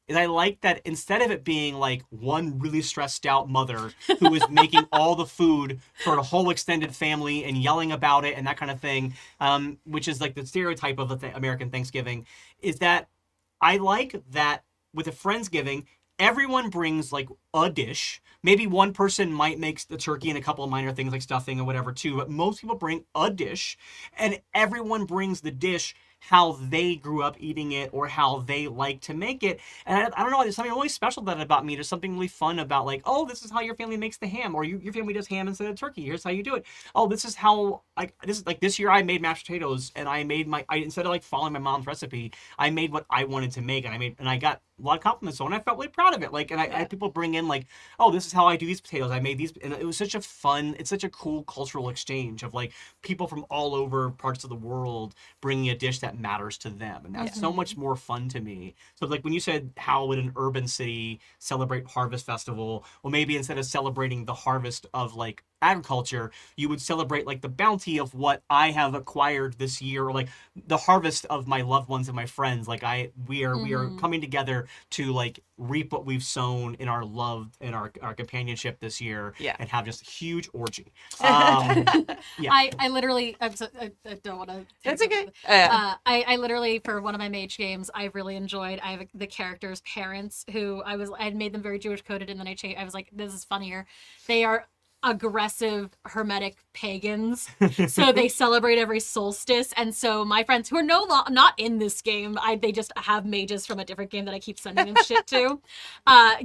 is I like that instead of it being like one really stressed out mother who is making all the food for the whole extended family and yelling about it and that kind of thing, which is like the stereotype of American Thanksgiving, is that I like that with a Friendsgiving, everyone brings like a dish. Maybe one person might make the turkey and a couple of minor things like stuffing or whatever too, but most people bring a dish and everyone brings the dish how they grew up eating it or how they like to make it. And I don't know, there's something really special about me. There's something really fun about like, oh, this is how your family makes the ham, or your family does ham instead of turkey. Here's how you do it. Oh, this is how, like, this year I made mashed potatoes and I made instead of like following my mom's recipe, I made what I wanted to make, and I got a lot of compliments on it. I felt really proud of it. Like, and I had people bring in like, oh, this is how I do these potatoes. I made these, and it was such a fun, it's such a cool cultural exchange of like people from all over parts of the world bringing a dish that matters to them, and that's so much more fun to me. So like when you said how would an urban city celebrate harvest festival, well, maybe instead of celebrating the harvest of like agriculture, you would celebrate like the bounty of what I have acquired this year, or like the harvest of my loved ones and my friends. Like we are coming together to like reap what we've sown in our love and our companionship this year, and have just a huge orgy. I literally, I don't want to. That's okay. I literally, for one of my mage games, I really enjoyed. I have the characters' parents who I had made them very Jewish coded, and then I was like, this is funnier. They are aggressive hermetic pagans, so they celebrate every solstice. And so my friends who are not in this game, they just have mages from a different game that I keep sending them shit to,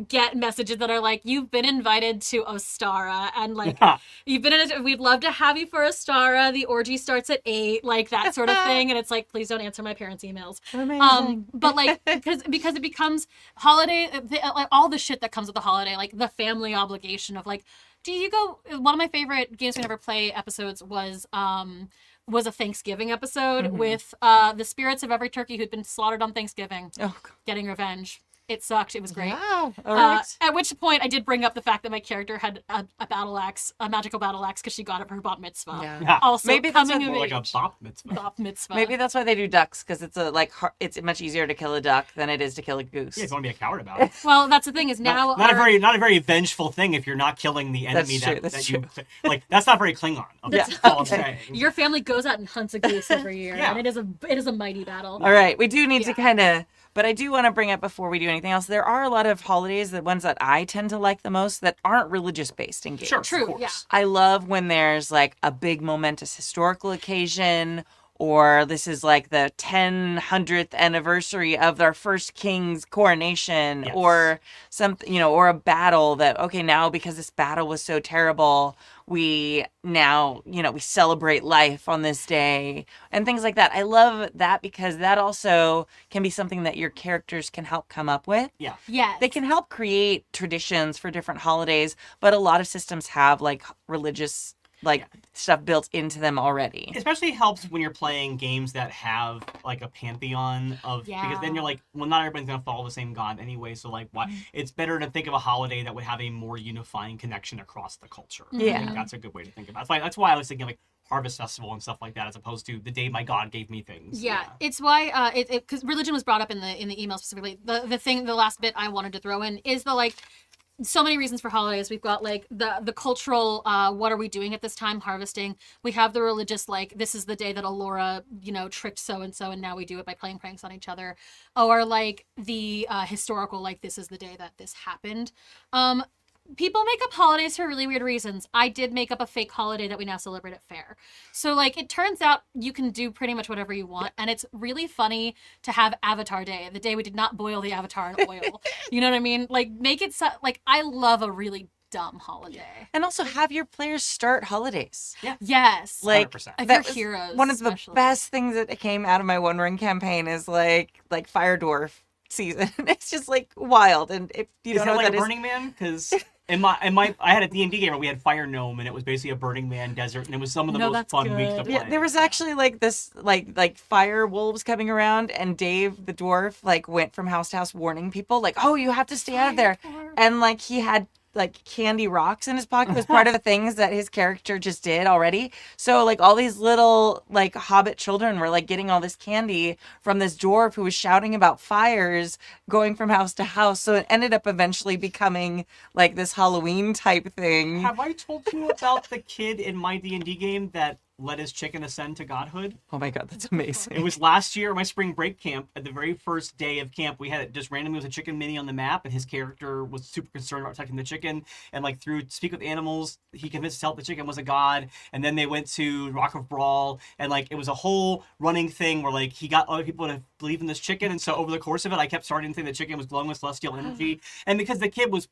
get messages that are like, you've been invited to Ostara, and like we'd love to have you for Ostara, the orgy starts at 8, like that sort of thing. And it's like, please don't answer my parents' emails. Amazing. But like, because it becomes holiday, like all the shit that comes with the holiday, like the family obligation of like, do you go? One of my favorite Games We Never Play episodes was a Thanksgiving episode with the spirits of every turkey who'd been slaughtered on Thanksgiving, getting revenge. It sucked. It was great. Wow. All right. At which point, I did bring up the fact that my character had a battle axe, a magical battle axe, because she got it for her bat mitzvah. Yeah. Yeah. Also, Maybe that's coming what- of More like a age. bop mitzvah. Bat mitzvah. Maybe that's why they do ducks, because it's it's much easier to kill a duck than it is to kill a goose. Yeah, if you want to be a coward about it. Well, that's the thing is now Not our- a very vengeful thing if you're not killing the enemy true, that's that you like. That's not very Klingon. That's all I'm saying. your family goes out and hunts a goose every year, Yeah. and it is a mighty battle. All right, we do need to Yeah. kind of, but I do want to bring up before we do anything else. There are a lot of holidays, the ones that I tend to like the most, that aren't religious based in games. Sure, True, of course. yeah. I love when there's like a big momentous historical occasion, or this is like the 100th anniversary of our first king's coronation, Yes. or something, or a battle that, okay, now because this battle was so terrible, we now, we celebrate life on this day and things like that. I love that because that also can be something that your characters can help come up with. Yeah. Yes. They can help create traditions for different holidays, but a lot of systems have like religious stuff built into them already. Especially helps when you're playing games that have like a pantheon of because then you're like, well, not everybody's gonna follow the same god anyway. So like, why? It's better to think of a holiday that would have a more unifying connection across the culture. Yeah. I think that's a good way to think about it. That's why I was thinking like Harvest Festival and stuff like that, as opposed to the day my god gave me things. Yeah, it's why because religion was brought up in the email specifically. The last bit I wanted to throw in is the so many reasons for holidays. We've got like the cultural what are we doing at this time, harvesting. We have the religious, like this is the day that Alora tricked so and now we do it by playing pranks on each other, or like the historical, like this is the day that this happened. People make up holidays for really weird reasons. I did make up a fake holiday that we now celebrate at fair. So like it turns out you can do pretty much whatever you want, and it's really funny to have Avatar Day, the day we did not boil the Avatar in oil. You know what I mean? Like make it like I love a really dumb holiday. And also have your players start holidays. Yes. Like 100%. Of that your was heroes, one of the especially. best things that came out of my One Ring campaign is like Fire Dwarf season. It's just like wild. And if you Is don't that know like what a that is, Burning Man? Because I had a D&D game where we had Fire Gnome, and it was basically a Burning Man desert, and it was some of the No, most that's fun weeks to good. play. yeah, there was actually like this like fire wolves coming around, and Dave the dwarf went from house to house warning people oh, you have to stay out of there, and he had candy rocks in his pocket. It was part of the things that his character just did already. So all these little hobbit children were getting all this candy from this dwarf who was shouting about fires going from house to house. So it ended up eventually becoming this Halloween type thing. Have I told you about the kid in my D&D game that let his chicken ascend to godhood? Oh my god, that's amazing. It was last year at my spring break camp. At the very first day of camp, we had it just randomly was a chicken mini on the map, and his character was super concerned about protecting the chicken. And through Speak with Animals, he convinced himself the chicken was a god. And then they went to Rock of Brawl, and it was a whole running thing where he got other people to believe in this chicken. And so over the course of it, I kept starting to think the chicken was glowing with celestial energy. And because the kid was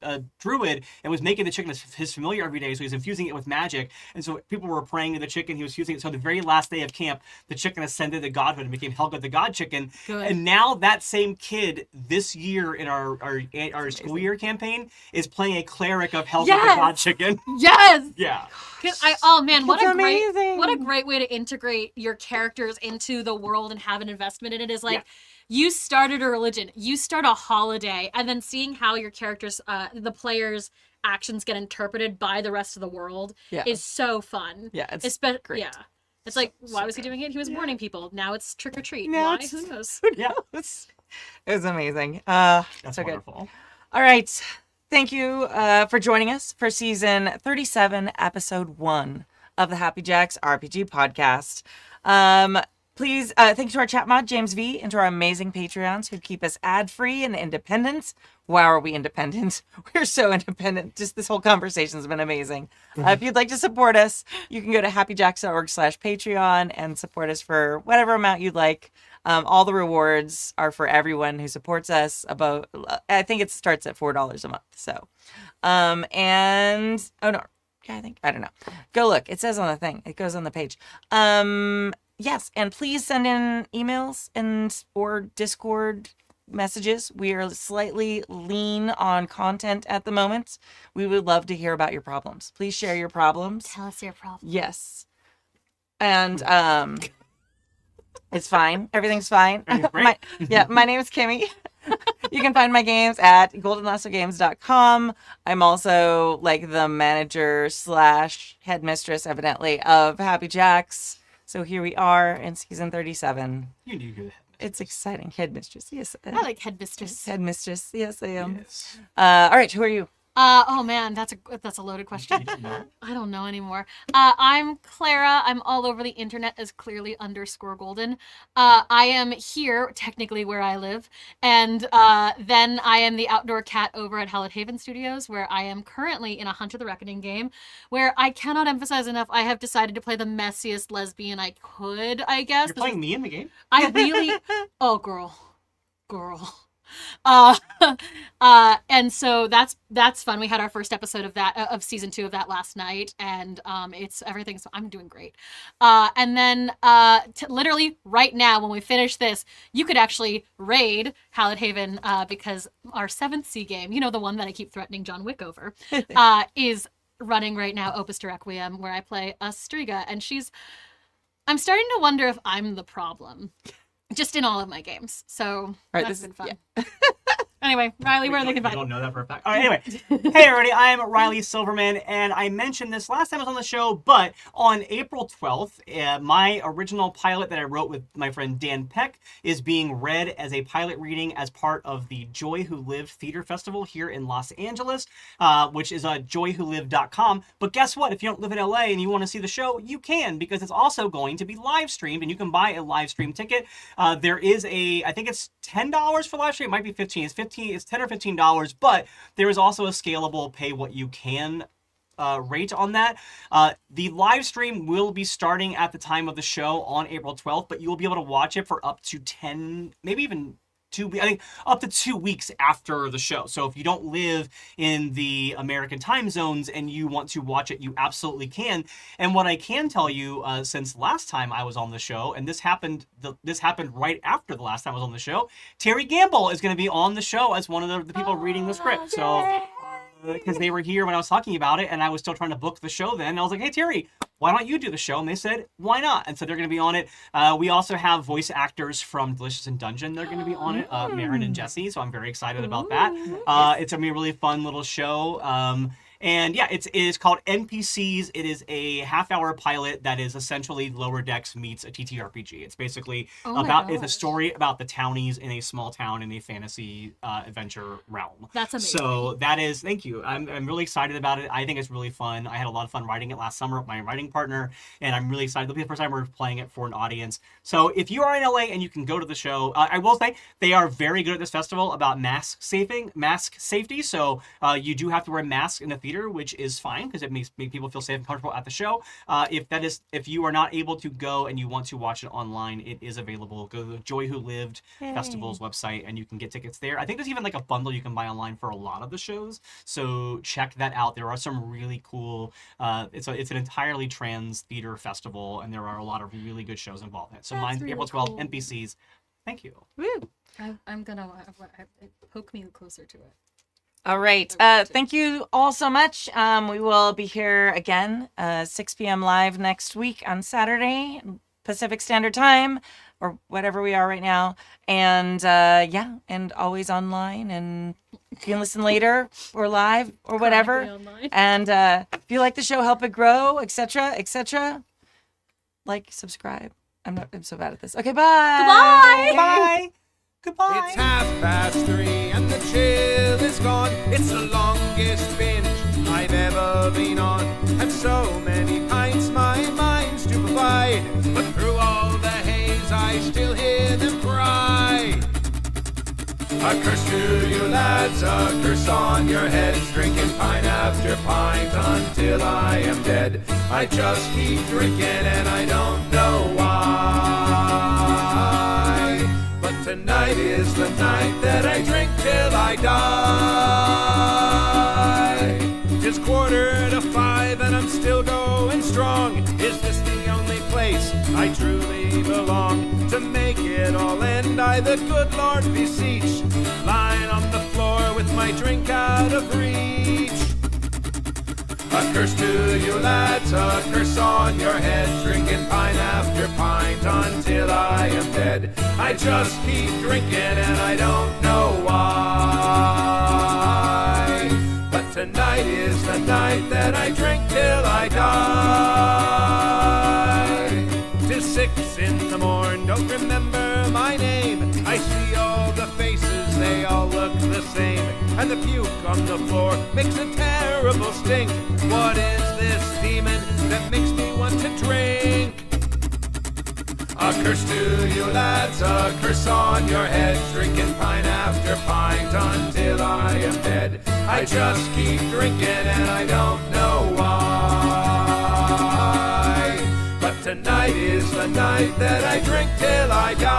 a druid and was making the chicken his familiar every day, so he was infusing it with magic, and so people were praying to the chicken. He was fusing it. So the very last day of camp, the chicken ascended to godhood and became Helga the God Chicken. Good. And now that same kid this year in our school year campaign is playing a cleric of Helga Yes! the God Chicken. Yes. Yeah. Oh man, what It's a great amazing. what a great way to integrate your characters into the world and have an investment in it is Yeah. you started a religion, you start a holiday, and then seeing how your characters, the players' actions get interpreted by the rest of the world Yeah. is so fun. Yeah, it's great. Yeah. It's why was he doing it? He was warning people. Now it's trick or treat. Now Why? it's- Who knows? Yeah. It was amazing. That's so good. wonderful. All right. Thank you for joining us for season 37, episode 1 of the Happy Jacks RPG podcast. Please, thank you to our chat mod, James V, and to our amazing Patreons who keep us ad-free and independent. Wow, are we independent? We're so independent. Just this whole conversation has been amazing. If you'd like to support us, you can go to happyjacks.org/Patreon and support us for whatever amount you'd like. All the rewards are for everyone who supports us. I think it starts at $4 a month. So, and oh no, yeah, I don't know. Go look. It says on the thing. It goes on the page. Yes, and please send in emails or Discord messages. We are slightly lean on content at the moment. We would love to hear about your problems. Please share your problems. Tell us your problem. Yes. And It's fine. Everything's fine. Great. My name is Kimmy. You can find my games at goldenlassogames.com. I'm also like the manager / headmistress, evidently, of Happy Jacks. So here we are in season 37. You do good. It's exciting. Headmistress, yes. I like headmistress. Headmistress, yes, I am. Yes. All right, who are you? Oh man, that's a loaded question. I don't know anymore. I'm Clara. I'm all over the internet as clearly _golden. I am here, technically where I live, and then I am the outdoor cat over at Hallett Haven Studios, where I am currently in a Hunt of the Reckoning game, where I cannot emphasize enough. I have decided to play the messiest lesbian I could. I guess You're playing me in the game? I really. Oh, girl. And so that's fun. We had our first episode of that of season 2 of that last night, and everything's. I'm doing great. And then literally right now, when we finish this, you could actually raid Hallett Haven because our 7th Sea game, the one that I keep threatening John Wick over, is running right now. Opus de Requiem, where I play a Striga, and I'm starting to wonder if I'm the problem. Just in all of my games. So that's been fun. Yeah. Anyway, Riley, where they can I find don't know that for a fact. All right, anyway. Hey, everybody. I am Riley Silverman, and I mentioned this last time I was on the show, but on April 12th, my original pilot that I wrote with my friend Dan Peck is being read as a pilot reading as part of the Joy Who Lived Theater Festival here in Los Angeles, which is joywholive.com. But guess what? If you don't live in LA and you want to see the show, you can, because it's also going to be live streamed, and you can buy a live stream ticket. There is I think it's $10 for live stream. It might be $15. It's $10 or $15, but there is also a scalable pay what you can rate on that. The live stream will be starting at the time of the show on April 12th, but you will be able to watch it for up to 10, maybe even 2, I think up to 2 weeks after the show. So if you don't live in the American time zones and you want to watch it, you absolutely can. And what I can tell you, since last time I was on the show, and this happened right after the last time I was on the show, Terry Gamble is going to be on the show as one of the people reading the script. So because they were here when I was talking about it, and I was still trying to book the show then. And I was like, hey, Terry, why don't you do the show? And they said, why not? And so they're going to be on it. We also have voice actors from Delicious in Dungeon. They're going to be on it, Marin and Jesse. So I'm very excited about that. It's going to be a really fun little show. And yeah, it is called NPCs. It is a half-hour pilot that is essentially Lower Decks meets a TTRPG. It's basically it's a story about the townies in a small town in a fantasy adventure realm. That's amazing. So that is, thank you. I'm really excited about it. I think it's really fun. I had a lot of fun writing it last summer with my writing partner, and I'm really excited. It'll be the first time we're playing it for an audience. So if you are in LA and you can go to the show, I will say they are very good at this festival about mask safety. So you do have to wear masks in the theater, which is fine because it makes people feel safe and comfortable at the show. If you are not able to go and you want to watch it online, it is available. Go to the Joy Who Lived Festival's website and you can get tickets there. I think there's even like a bundle you can buy online for a lot of the shows. So check that out. There are some really cool. It's an entirely trans theater festival, and there are a lot of really good shows involved in it. So mine's really April 12th. cool. NPCs. Thank you. Woo. I'm gonna poke me closer to it. All right. Thank you all so much. We will be here again, 6 p.m. live next week on Saturday, Pacific Standard Time, or whatever we are right now. And and always online. And you can listen later or live or whatever. And if you like the show, help it grow, etc., etc. Like, subscribe. I'm so bad at this. Okay, bye. Goodbye. Bye. Goodbye. It's 3:30 and the chill is gone. It's the longest binge I've ever been on. Had so many pints, my mind's stupefied. But through all the haze, I still hear them cry. A curse to you lads, a curse on your heads. Drinking pint after pint until I am dead. I just keep drinking and I don't know why. But tonight is the night that I drink till I die. It's 4:45 and I'm still going strong. Is this the only place I truly belong? To make it all end, I the good Lord beseech, lying on the floor with my drink out of reach. A curse to you lads, a curse on your head, drinking pint after pint until I am dead. I just keep drinking and I don't know why. But tonight is the night that I drink till I die. 'Tis 6 in the morn, don't remember my name. I see all the faces, they all look the same. And the puke on the floor makes a terrible stink. What is this demon that makes me want to drink? A curse to you lads, a curse on your head, drinking pint after pint until I am dead. I just keep drinking and I don't know why. But tonight is the night that I drink till I die.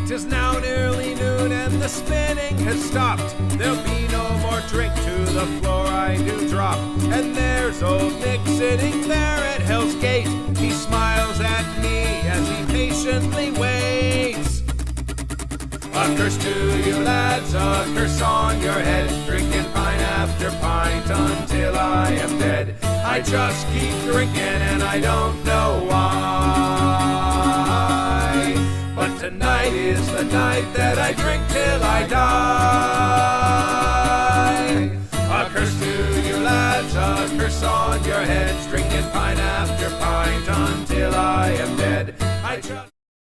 'Tis now nearly noon and the spinning has stopped. There'll be no more drink, to the floor I do drop. And there's old Nick sitting there at Hell's Gate. He smiles at me as he patiently waits. A curse to you lads, a curse on your head, drinking pint after pint until I am dead. I just keep drinking and I don't know why. But tonight is the night that I drink till I die. A curse to you lads, a curse on your heads, drinking pint after pint